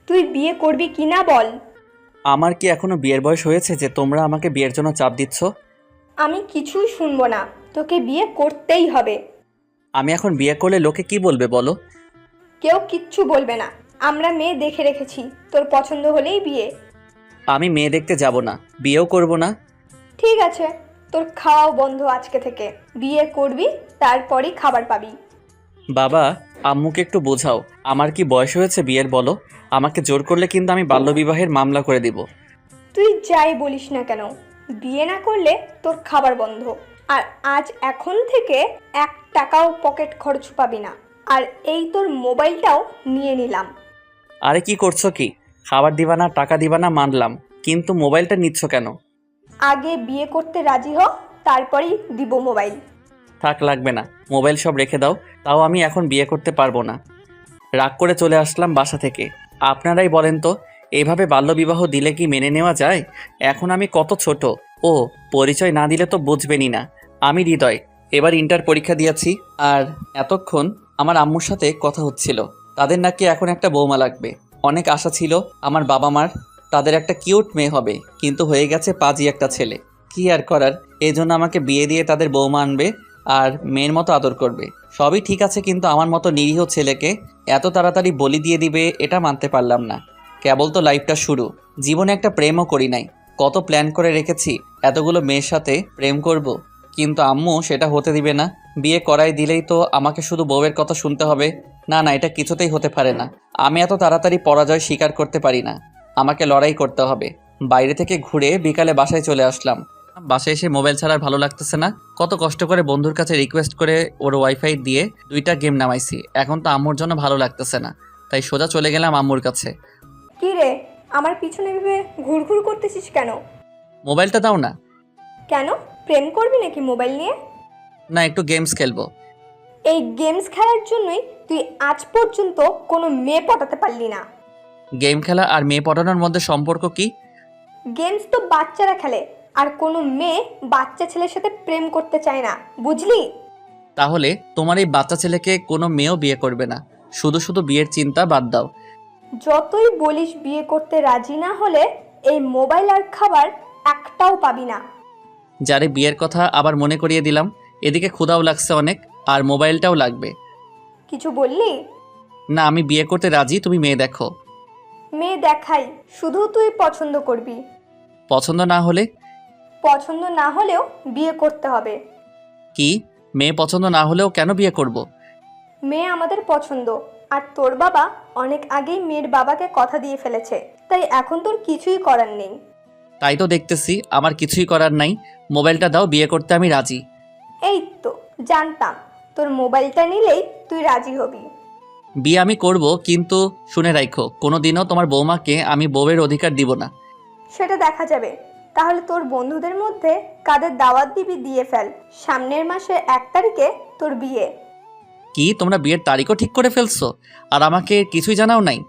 তুই বিয়ে করবি কি না বল। আমার কি এখনো বিয়ের বয়স হয়েছে যে তোমরা আমাকে বিয়ের জন্য চাপ দিচ্ছ? আমি কিছুই শুনবো না, তোকে বিয়ে করতেই হবে। আমি এখন বিয়ে করলে লোকে কি বলবে বলো? কেউ কিচ্ছু বলবে না, আমরা মেয়ে দেখে রেখেছি, তোর পছন্দ হলেই বিয়ে। আমি মেয়ে দেখতে যাব না, বিয়েও করব না। ঠিক আছে, তোর খাওয়াও বন্ধ আজকে থেকে। বিয়ে করবি, তারপরই খাবার পাবি। বাবা, আম্মুকে একটু বোঝাও, আমার কি বয়স হয়েছে বিয়ের বলো? আমাকে জোর করলে কিন্তু আমি বাল্যবিবাহের মামলা করে দিব। তুই যাই বলিস না কেন, বিয়ে না করলে তোর খাবার বন্ধ। আর আজ এখন থেকে 1 টাকাও পকেট খরচ পাবি না। আর এই তোর মোবাইলটাও নিয়ে নিলাম। আরে কি করছো কি? খাবার দিবা না, টাকা দিবা না মানলাম, কিন্তু মোবাইলটা নিচ্ছ কেন? আগে বিয়ে করতে রাজি হ, তারপরেই দিব মোবাইল। থাক, লাগবে না, মোবাইল সব রেখে দাও। তাও আমি এখন বিয়ে করতে পারবো না। রাগ করে চলে আসলাম বাসা থেকে। আপনারাই বলেন তো, এভাবে বাল্যবিবাহ দিলে কি মেনে নেওয়া যায়? এখন আমি কত ছোট। ও, পরিচয় না দিলে তো বুঝবেনই না। আমি হৃদয়, এবার ইন্টার পরীক্ষা দিয়েছি। আর এতক্ষণ আমার আম্মুর সাথে কথা হচ্ছিল, তাদের নাকি এখন একটা বৌমা লাগবে। অনেক আশা ছিল আমার বাবা মার, তাদের একটা কিউট মেয়ে হবে, কিন্তু হয়ে গেছে পাজি একটা ছেলে। কি আর করার, এই জন্য আমাকে বিয়ে দিয়ে তাদের বৌমা আনবে আর মেয়ের মতো আদর করবে। সবই ঠিক আছে, কিন্তু আমার মতো নিরীহ ছেলেকে এত তাড়াতাড়ি বলি দিয়ে দিবে, এটা মানতে পারলাম না। কেবল তো লাইফটা শুরু, জীবনে একটা প্রেমও করি নাই। কত প্ল্যান করে রেখেছি এতগুলো মেয়ের সাথে প্রেম করব, কিন্তু আম্মু সেটা হতে দিবে না। বিয়ে করাই দিলেই তো আমাকে শুধু বউয়ের কথা শুনতে হবে। না না, এটা কিছুতেই হতে পারে না। আমি এত তাড়াতাড়ি পরাজয় স্বীকার করতে পারি না, আমাকে লড়াই করতে হবে। বাইরে থেকে ঘুরে বিকালে বাসায় চলে আসলাম। বাসায় এসে মোবাইল ছাড়া আর ভালো লাগতেছে না। কত কষ্ট করে বন্ধুর কাছে রিকোয়েস্ট করে ওর ওয়াইফাই দিয়ে 2টা গেম নামাইছি। এখন তো আম্মুর জন্য ভালো লাগতেছে না, তাই সোজা চলে গেলাম আম্মুর কাছে। কি রে, আমার পিছনে ভেবে ঘুরঘুর করতেছিস কেন? মোবাইলটা দাও না। কেন, প্রেম করবি নাকি মোবাইল নিয়ে? না, একটু গেমস খেলবো। এই গেমস খেলার জন্যই তুই আজ পর্যন্ত কোনো মেয়ে পটাতে পারলি না। গেম খেলা আর মেয়ে পটানোর মধ্যে সম্পর্ক কি? গেমস তো বাচ্চারা খেলে, আর কোনো মেয়ে বাচ্চা ছেলের সাথে প্রেম করতে চায় না, বুঝলি? তাহলে তোমার এই বাচ্চা ছেলেকে কোনো মেয়েও বিয়ে করবে না। শুধু শুধু বিয়ের চিন্তা বাদ দাও। যতই বলিস বিয়ে করতে রাজি না হলে এই মোবাইল আর খাবার একটাও পাবি না। যারে বিয়ের কথা আবার মনে করিয়ে দিলাম। এদিকে ক্ষুধাও লাগছে অনেক, আর মোবাইলটাও লাগবে। কিছু বললি? না, আমি বিয়ে করতে রাজি, তুমি মেয়ে দেখো। মেয়ে দেখাই, শুধু তুই পছন্দ করবি। পছন্দ না হলে? পছন্দ না হলেও বিয়ে করতে হবে। কি? মেয়ে পছন্দ না হলেও কেন বিয়ে করব? মেয়ে আমাদের পছন্দ, আর তোর বাবা অনেক আগেই মেয়ের বাবাকে কথা দিয়ে ফেলেছে, তাই এখন তোর কিছুই করার নেই। তাই তো দেখতেছি, আমার কিছুই করার নাই। মোবাইলটা দাও, বিয়ে করতে আমি রাজি। এই তো জানতাম, তোর মোবাইলটা নিলেই তুই রাজি হবি। বিয়ে আমি করব, কিন্তু শুনে রাখো, কোনোদিনও তোমার বৌমাকে আমি বউয়ের অধিকার দিব না। সেটা দেখা যাবে। তাহলে তোর বন্ধুদের মধ্যে কাদের দাওয়াত দিবি দিয়ে ফেল, সামনের মাসে 1 তারিখে তোর বিয়ে। কি, তোমরা বিয়ের তারিখও ঠিক করে ফেলছো আর আমাকে কিছুই জানাও নাই?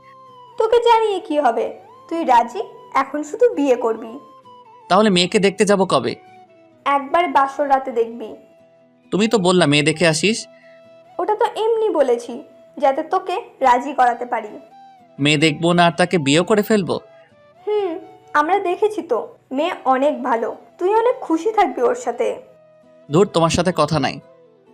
তোকে জানিয়ে কি হবে, তুই রাজি, এখন শুধু বিয়ে করবি। তাহলে মেয়েকে দেখতে যাব কবে? একবার বাসর রাতে দেখবি। তুমি তো বললা মেয়ে দেখে আসিস। ওটা তো এমনি বলেছি, যাতে তোকে রাজি করাতে পারি। মেয়ে দেখবো না আর তাকে বিয়েও করে ফেলবো? হুম, আমরা দেখেছি তো, মেয়ে অনেক ভালো, তুই অনেক খুশি থাকবি ওর সাথে। ধুর, তোমার সাথে কথা নাই।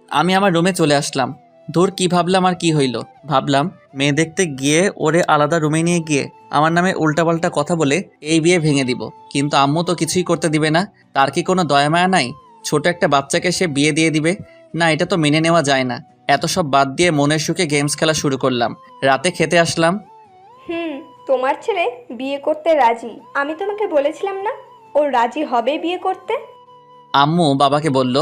আমি আমার রুমে চলে আসলাম। ধুর, কি ভাবলাম আর কি হইল। ভাবলাম মেয়ে দেখতে গিয়ে ওরে আলাদা রুমে নিয়ে গিয়ে আমার নামে উল্টাপাল্টা কথা বলে এই বিয়ে ভেঙে দিব, কিন্তু আম্মু তো কিছুই করতে দিবে না। তার কি কোনো দয়া মায়া নাই? ছোট একটা বাচ্চাকে সে বিয়ে দিয়ে দিবে? না, এটা তো মেনে নেওয়া যায় না। এত সব বাদ দিয়ে মনের সুখে গেমস খেলা শুরু করলাম। রাতে খেতে আসলাম। তোমার ছেলে বিয়ে করতে রাজি, আমি তোমাকে বলেছিলাম না ও রাজি হবে বিয়ে করতে? আম্মু বাবাকে বলল,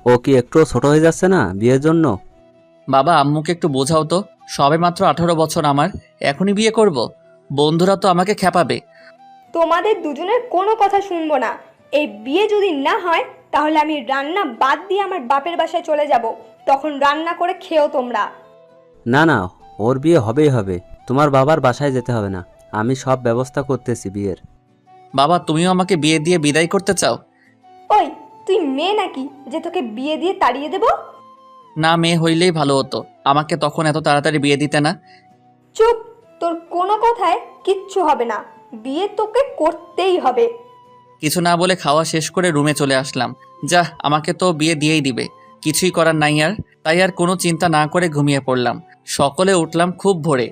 ও কি একটু ছোট হয়ে যাচ্ছে না বিয়ের জন্য? বাবা, আম্মুকে একটু বোঝাও তো, সবে মাত্র 18 বছর আমার, এখনই বিয়ে করব? বন্ধুরা তো আমাকে খেপাবে। তোমাদের দুজনের কোনো কথা শুনবো না। এই বিয়ে যদি না হয় তাহলে আমি রান্না বাদ দিয়ে আমার বাপের বাসায় চলে যাব, তখন রান্না করে খেও তোমরা। না না, ওর বিয়ে হবেই হবে। তোমার বাবার বাসায় যেতে হবে না, আমি সব ব্যবস্থা করতেছি বিয়ের। বাবা, তুমিও আমাকে বিয়ে দিয়ে বিদায় করতে চাও? ওই, তুই মেয়ে নাকি যে তোকে বিয়ে দিয়ে তাড়িয়ে দেব? না, মেয়ে হইলেই ভালো হতো, আমাকে তখন এত তাড়াতাড়ি বিয়ে দিতে না। চুপ, তোর কোনো কথায় কিচ্ছু হবে না, বিয়ে তোকে করতেই হবে। কিছু না বলে খাওয়া শেষ করে রুমে চলে আসলাম। যা, আমাকে তো বিয়ে দিয়েই দিবে, কিছুই করার নাই আর। তাই আর কোনো চিন্তা না করে ঘুমিয়ে পড়লাম। সকলে উঠলাম খুব ভোরে।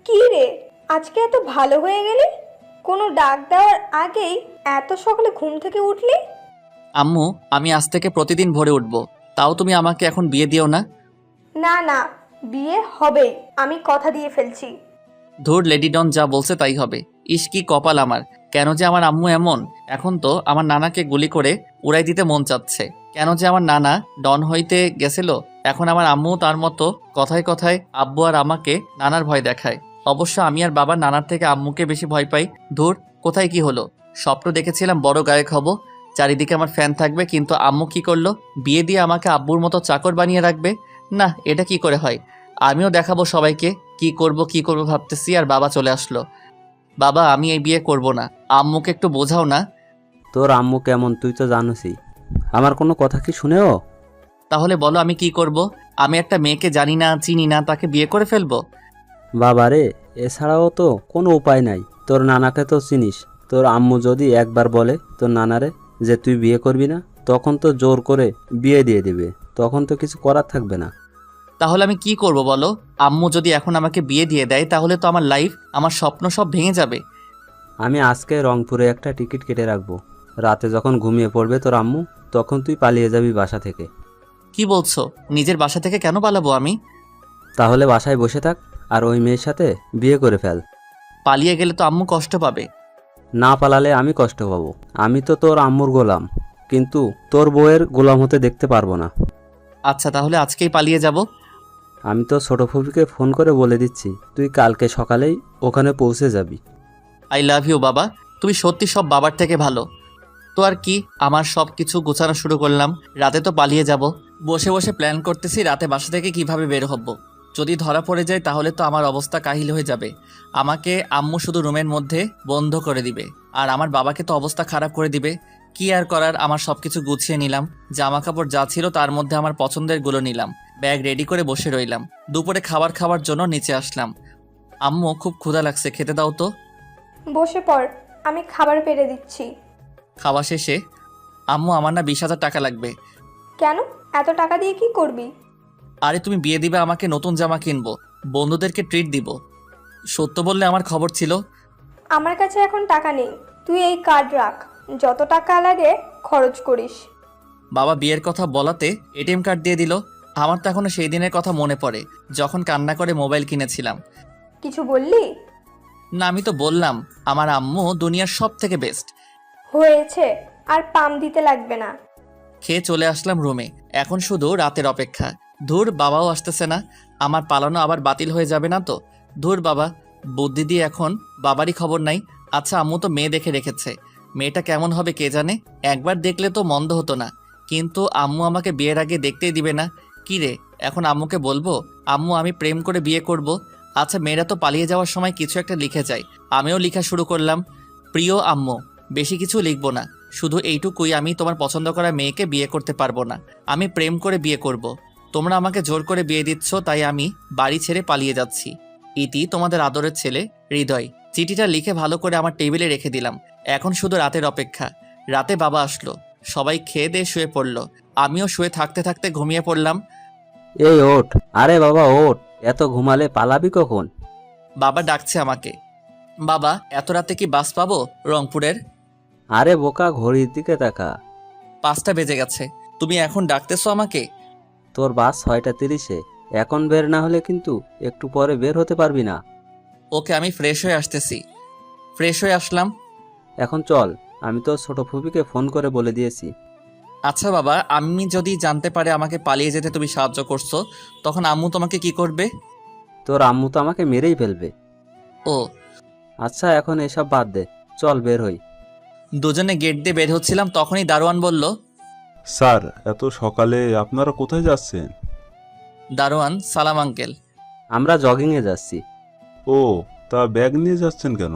কি রে, আজকে এত ভালো হয়ে গেলি? কোনো ডাক দেওয়ার আগেই এত সকালে ঘুম থেকে উঠলি? আম্মু, আমি আজ থেকে প্রতিদিন ভোরে উঠব, তাও তুমি আমাকে এখন বিয়ে দিও না। না না, বিয়ে হবেই, আমি কথা দিয়ে ফেলছি। ধুর, লেডি ডন যা বলছে তাই হবে। ইস কি কপাল আমার, কেন যে আমার আম্মু এমন। এখন তো আমার নানাকে গুলি করে উড়াই দিতে মন চাচ্ছে। কেন যে আমার নানা ডন হইতে গেছিল, এখন আমার আম্মু তার মতো কথায় কথায় আব্বু আর আমাকে নানার ভয় দেখায়। অবশ্য আমি আর বাবা নানার থেকে আম্মুকে বেশি ভয় পাই। ধুর, কোথায় কি হলো? স্বপ্ন দেখেছিলাম বড় গায়ক হব, চারিদিকে আমার ফ্যান থাকবে, কিন্তু আম্মু কি করলো? বিয়ে দিয়ে আমাকে আব্বুর মতো চাকর বানিয়ে রাখবে। না, এটা কি করে হয়? আমিও দেখাবো সবাইকে কি করব ভাবতেছি, আর বাবা চলে আসলো। বাবা, আমি এই বিয়ে করব না, আম্মুকে একটু বোঝাও না। তোর আম্মু কেমন তুই তো জানোসই, আমার কোনো কথা কি শুনেও? তাহলে বলো আমি কি করব? আমি একটা মেয়েকে জানি না, চিনি না, তাকে বিয়ে করে ফেলবো? বাবা রে, এছাড়াও তো কোনো উপায় নাই। তোর নানাকে তো চিনিস, তোর আম্মু যদি একবার বলে তোর নানারে যে তুই বিয়ে করবি না, তখন তো জোর করে বিয়ে দিয়ে দিবে, তখন তো কিছু করার থাকবে না। তাহলে আমি কি করব বলো? আম্মু যদি এখন আমাকে বিয়ে দিয়ে দেয়, তাহলে তো আমার লাইফ, আমার স্বপ্ন সব ভেঙে যাবে। আমি আজকে রংপুরে একটা টিকিট কেটে রাখবো, রাতে যখন ঘুমিয়ে পড়বে তোর আম্মু, তখন তুই পালিয়ে যাবি বাসা থেকে। কি বলছো? নিজের বাসা থেকে কেন পালাবো আমি? তাহলে বাসায় বসে থাক আর ওই মেয়ের সাথে বিয়ে করে ফেল। পালিয়ে গেলে তো আম্মু কষ্ট পাবে। না পালালে আমি কষ্ট পাবো। আমি তো তোর আম্মুর গোলাম, কিন্তু তোর বউয়ের গোলাম হতে দেখতে পারবো না। আচ্ছা, তাহলে আজকেই পালিয়ে যাব। আমি তো ছোট ফুপিকে ফোন করে বলে দিচ্ছি তুই কালকে সকালেই ওখানে পৌঁছে যাবি। আই লাভ ইউ বাবা, তুমি সত্যি সব বাবার থেকে ভালো। তো আর কি, আমার সব কিছু গোছানো শুরু করলাম। রাতে তো পালিয়ে যাব। বসে বসে প্ল্যান করতেছি রাতে বাসা থেকে কিভাবে বের হব। যদি ধরা পড়ে যায় তাহলে তো আমার অবস্থা কাহিল হয়ে যাবে। আমাকে আম্মু শুধু রুমের মধ্যে বন্ধ করে দিবে, আর আমার বাবাকে তো অবস্থা খারাপ করে দিবে। কি আর করার, আমার সব কিছু গুছিয়ে নিলাম। জামা কাপড় যা ছিল তার মধ্যে আমার পছন্দের গুলো নিলাম। ব্যাগ রেডি করে বসে রইলাম। দুপুরে খাবার খাওয়ার জন্য নিচে আসলাম। আম্মু, খুব ক্ষুধা লাগছে, খেতে দাও তো। বসে পড়, আমি খাবার পেড়ে দিচ্ছি। খাওয়া শেষে, আম্মু, আমার না 20,000 টাকা লাগবে। কেন, এত টাকা দিয়ে কি করবি? আরে তুমি বিয়ে দিবে, আমাকে নতুন জামা কিনবো, বন্ধুদেরকে ট্রিট দিব। সত্য বললে আমার খবর ছিল। আমার কাছে এখন টাকা নেই, তুই এই কার্ড রাখ, যত টাকা লাগে খরচ করিস। বাবা বিয়ের কথা বলাতে এটিএম কার্ড দিয়ে দিল। আমার তো এখনো সেই দিনের কথা মনে পড়ে, যখন কান্না করে মোবাইল কিনেছিলাম। কিছু বললি? না, আমি তো বললাম আমার আম্মু দুনিয়ার সব থেকে বেস্ট। হয়েছে, আর পাম দিতে লাগবে না। খেয়ে চলে আসলাম রুমে। এখন শুধু রাতের অপেক্ষা। ধুর, বাবাও আসতেছে না। আমার পালানো আবার বাতিল হয়ে যাবে না তো? ধুর বাবা, বুদ্ধি দিয়ে এখন বাবারই খবর নাই। আচ্ছা, আম্মু তো মেয়ে দেখে রেখেছে, মেয়েটা কেমন হবে কে জানে। একবার দেখলে তো মন্দ হতো না, কিন্তু আম্মু আমাকে বিয়ের আগে দেখতেই দিবে না। কি রে, এখন আম্মুকে বলবো আম্মু আমি প্রেম করে বিয়ে করব? আচ্ছা, মেয়েরা তো পালিয়ে যাওয়ার সময় কিছু একটা লিখে যায়, আমিও লেখা শুরু করলাম। প্রিয় আম্মু, বেশি কিছু লিখবো না, শুধু এইটুকুই, আমি তোমার পছন্দ করা মেয়েকে বিয়ে করতে পারবো না, আমি প্রেম করে বিয়ে করব। তোমরা আমাকে জোর করে বিয়ে দিচ্ছ, তাই আমি বাড়ি ছেড়ে পালিয়ে যাচ্ছি। ইতি, তোমাদের আদরের ছেলে হৃদয়। চিঠিটা লিখে ভালো করে আমার টেবিলে রেখে দিলাম। এখন শুধু রাতের অপেক্ষা। রাতে বাবা আসলো, সবাই খেয়ে দিয়ে শুয়ে পড়লো। আমিও শুয়ে থাকতে থাকতে ঘুমিয়ে পড়লাম। এই ওঠ, আরে বাবা ওঠ, এত ঘুমালে পালাবি কখন? বাবা ডাকছে আমাকে। বাবা, এত রাতে কি বাস পাবো রংপুরের? আরে বোকা, ঘড়ির দিকে তাকা। 5টা বেজে গেছে, তুমি এখন ডাকতেছো আমাকে? তোর বাস 6:30-এ, এখন বের না হলে কিন্তু একটু পরে বের হতে পারবি না। ওকে, আমি ফ্রেশ হয়ে আসতেছি। ফ্রেশ হয়ে আসলাম। এখন চল, আমি তো ছোট ফুপিকে ফোন করে বলে দিয়েছি। আচ্ছা বাবা, আমি যদি জানতে পারে আমাকে পালিয়ে যেতে তুমি সাহায্য করছো, তখন আম্মু তোমাকে কি করবে? তোর আম্মু তো আমাকে মেরেই ফেলবে। ও। আচ্ছা, এখন এসব বাদ দে, চল বের হই। দুজনে গেট দিয়ে বের হচ্ছিলাম, তখনই দারোয়ান বলল। স্যার, এত সকালে আপনারা কোথায় যাচ্ছেন? দারোয়ান, সালাম আঙ্কেল। আমরা জগিংয়ে যাচ্ছি। ও, তা ব্যাগ নিয়ে যাচ্ছেন কেন?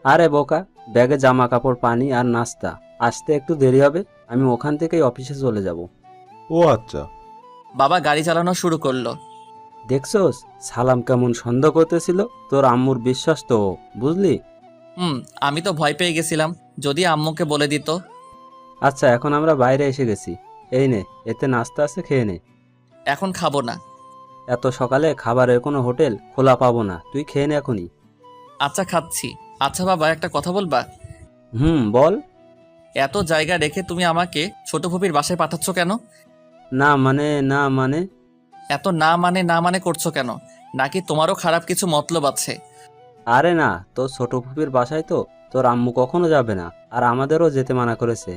আরে বোকা, ব্যাগে জামা কাপড়, পানি আর নাস্তা, আসতে একটু দেরি হবে, আমি ওখান থেকেই অফিসে চলে যাব। ও আচ্ছা। বাবা গাড়ি চালানো শুরু করলো। দেখছোস সালাম কেমন সন্দেহ করতেছিল? তোর আম্মুর বিশ্বাস তো ও, বুঝলি? আমি তো ভয় পেয়ে গেছিলাম যদি আম্মুকে বলে দিত। আচ্ছা, এখন আমরা বাইরে এসে গেছি। এই নে, এতে নাস্তা আছে, খেয়ে নে। এখন খাবো না। এত সকালে খাবারের কোনো হোটেল খোলা পাবো না, তুই খেয়ে নে এখনই। আচ্ছা খাচ্ছি। আচ্ছা বাবা, একটা কথা বলবা? বল। এত জায়গা রেখে তুমি আমাকে ছোট ফুপির বাসায় পাঠাচ্ছ কেন? না মানে এত না মানে করছো কেন? নাকি তোমারও খারাপ কিছু মতলব আছে? আরে না, তোর ছোট ফুপির বাসায় তো তোর আম্মু কখনো যাবে না, আর আমাদেরও যেতে মানা করেছে।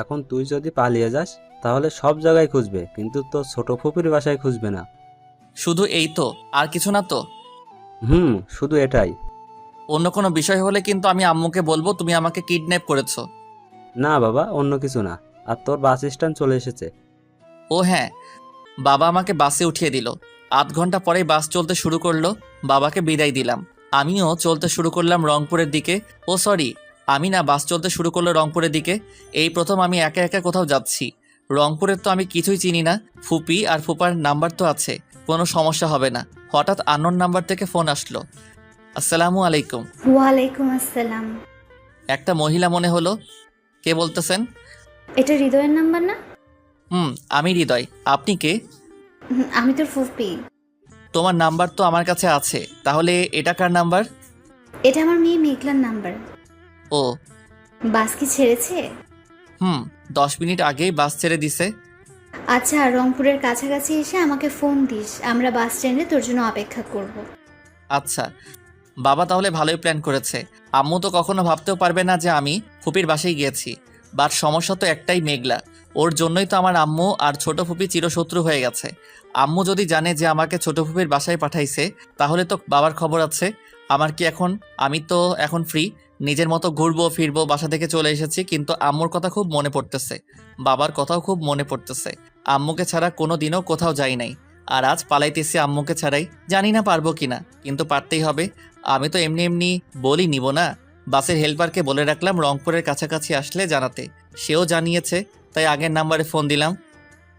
এখন তুই যদি পালিয়ে যাস তাহলে সব জায়গায় খুঁজবে, কিন্তু তোর ছোট ফুপির বাসায় খুঁজবে না। শুধু এই তো, আর কিছু না তো? শুধু এটাই। অন্য কোনো বিষয় হলে কিন্তু আমি আম্মুকে বলবো তুমি আমাকে কিডন্যাপ করেছো। না বাবা, অন্য কিছু না। আর তোর বাস স্ট্যান্ড চলে এসেছে। ও হ্যাঁ, বাবা আমাকে বাসে উঠিয়ে দিল। আধ ঘন্টা পরেই বাস চলতে শুরু করলো। বাবাকে বিদায় দিলাম। আমিও চলতে শুরু করলাম রংপুরের দিকে। ও সরি, আমি না, বাস চলতে শুরু করলো রংপুরের দিকে। এই প্রথম আমি একা একা কোথাও যাচ্ছি। রংপুরের তো আমি কিছুই চিনি না। ফুপি আর ফুপার নাম্বার তো আছে, কোনো সমস্যা হবে না। হঠাৎ আননোন নাম্বার থেকে ফোন আসলো। আসসালামু আলাইকুম। ওয়ালাইকুম আসসালাম। একটা মহিলা মনে হলো। কে বলতেছেন? এটা হৃদয়ের নাম্বার না? আমি হৃদয়। আপনি কে? আমি তোর ফুফি। তোমার নাম্বার তো আমার কাছে আছে, তাহলে এটা কার নাম্বার? এটা আমার মেয়ে মেঘলার নাম্বার। ও। বাস কি ছেড়েছে? 10 মিনিট আগেই বাস ছেড়ে দিছে। আচ্ছা, রংপুরের কাছাকাছি এসে আমাকে ফোন দিস, আমরা বাস স্ট্যান্ডে তোর জন্য অপেক্ষা করব। আচ্ছা বাবা, তাহলে ভালোই প্ল্যান করেছে। আম্মু তো কখনো ভাবতেও পারবে না যে আমি ফুপির বাসায় গিয়েছি। বাট সমস্যা তো একটাই, মেঘলা। ওর জন্যই তো আমার আম্মু আর ছোট ফুপি চিরশত্রু হয়ে গেছে। আম্মু যদি জানে যে আমাকে ছোট ফুপির বাসায় পাঠাইছে, তাহলে তো বাবার খবর আছে। আমার কি এখন? আমি তো এখন ফ্রি, নিজের মতো ঘুরবো ফিরবো। বাসা থেকে চলে এসেছি, কিন্তু আম্মুর কথা খুব মনে পড়তেছে। বাবার কথাও খুব মনে পড়তেছে। আম্মুকে ছাড়া কোনো দিনও কোথাও যাই নাই, আর আজ পালাইতেছি আম্মুকে ছাড়াই। জানি না পারবো কিনা, কিন্তু পারতেই হবে। আমি তো এমনি এমনি বলি নিব না। বাসের হেল্পারকে বলে রাখলাম রংপুরের কাছাকাছি আসলে জানাতে। সেও জানিয়েছে, তাই আগের নাম্বারে ফোন দিলাম।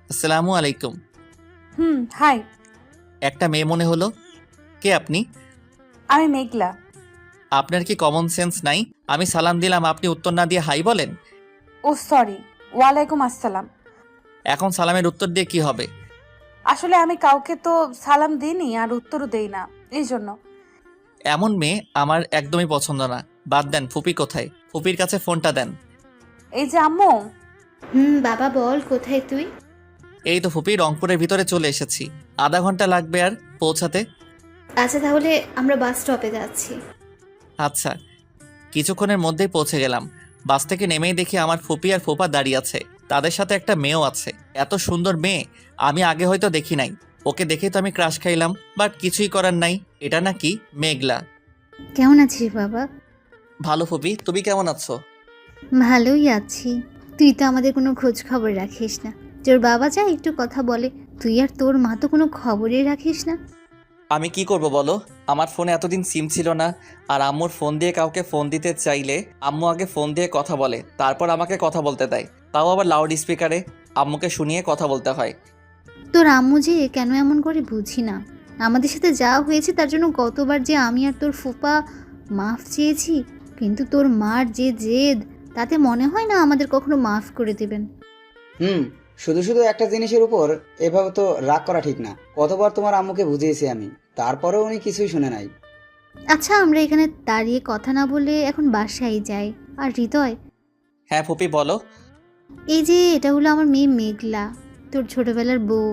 আসসালামু আলাইকুম। হাই। একটা মেয়ে মনে হলো। কে আপনি? আমি মেঘলা। আপনার কি কমন সেন্স নাই? আমি সালাম দিলাম, আপনি উত্তর না দিয়ে হাই বলেন। ও সরি, ওয়ালাইকুম আসসালাম। এখন সালামের উত্তর দিয়ে কি হবে? আসলে আমি কাউকে তো সালাম দিইনি আর উত্তরও দেই না, এই জন্য। এমন মেয়ে আমার একদমই পছন্দ না। বাদ দেন, ফুপি কোথায়? ফুপির কাছে ফোনটা দেন। এই যে আম্মু। বাবা বল, কোথায় তুই? এই তো ফুপি, রংপুরের ভিতরে চলে এসেছি। আধা ঘন্টা লাগবে আর পৌঁছাতে। আচ্ছা, তাহলে আমরা বাস স্টপে যাচ্ছি। আচ্ছা। কিছুক্ষণের মধ্যেই পৌঁছে গেলাম। বাস থেকে নেমেই দেখি আমার ফুপি আর ফুপা দাঁড়িয়ে আছে। তাদের সাথে একটা মেয়েও আছে। এত সুন্দর মেয়ে আমি আগে হয়তো দেখি নাই। ওকে দেখেই তো আমি ক্রাশ খাইলাম, বাট কিছুই করার নাই। এটা নাকি মেঘলা। কেমন আছিস বাবা? ভালো ফুপি, তুমি কেমন আছো? ভালোই আছি। তুই তো আমাদের কোনো খোঁজ খবর রাখিস না। তোর বাবা যা একটু কথা বলে, তুই আর তোর মা তো কোনো খবরই রাখিস না। আমি কি করব বলো? আমার ফোনে এতদিন সিম ছিল না। আর আম্মুর ফোন দিয়ে কাউকে ফোন দিতে চাইলে আম্মু আগে ফোন দিয়ে কথা বলে, তারপর আমাকে কথা বলতে দেয়। তাও আবার লাউড স্পিকারে। আম্মুকে শুনিয়ে কথা বলতে হয়। তোর আম্মু যে কেন এমন করে বুঝি না। আমাদের সাথে যা হয়েছে তার জন্য কতবার যে আমি আর তোর ফুপা মাফ চেয়েছি, কিন্তু তোর মার যে জেদ, তাতে মনে হয় না আমাদের কখনো মাফ করে দেবেন। শুধু শুধু একটা জিনিসের উপর এভাবে তো রাগ করা ঠিক না। কতবার তোমার আম্মুকে বুঝিয়েছি আমি, তারপরেও উনি কিছুই শুনে নাই। আচ্ছা, আমরা এখানে দাঁড়িয়ে কথা না বলে এখন বাসায় যাই। আর হৃদয়, হ্যাঁ ফুপি বলো। এই যে এটা হলো আমার মেয়ে মেঘলা, তোর ছোটবেলার বউ।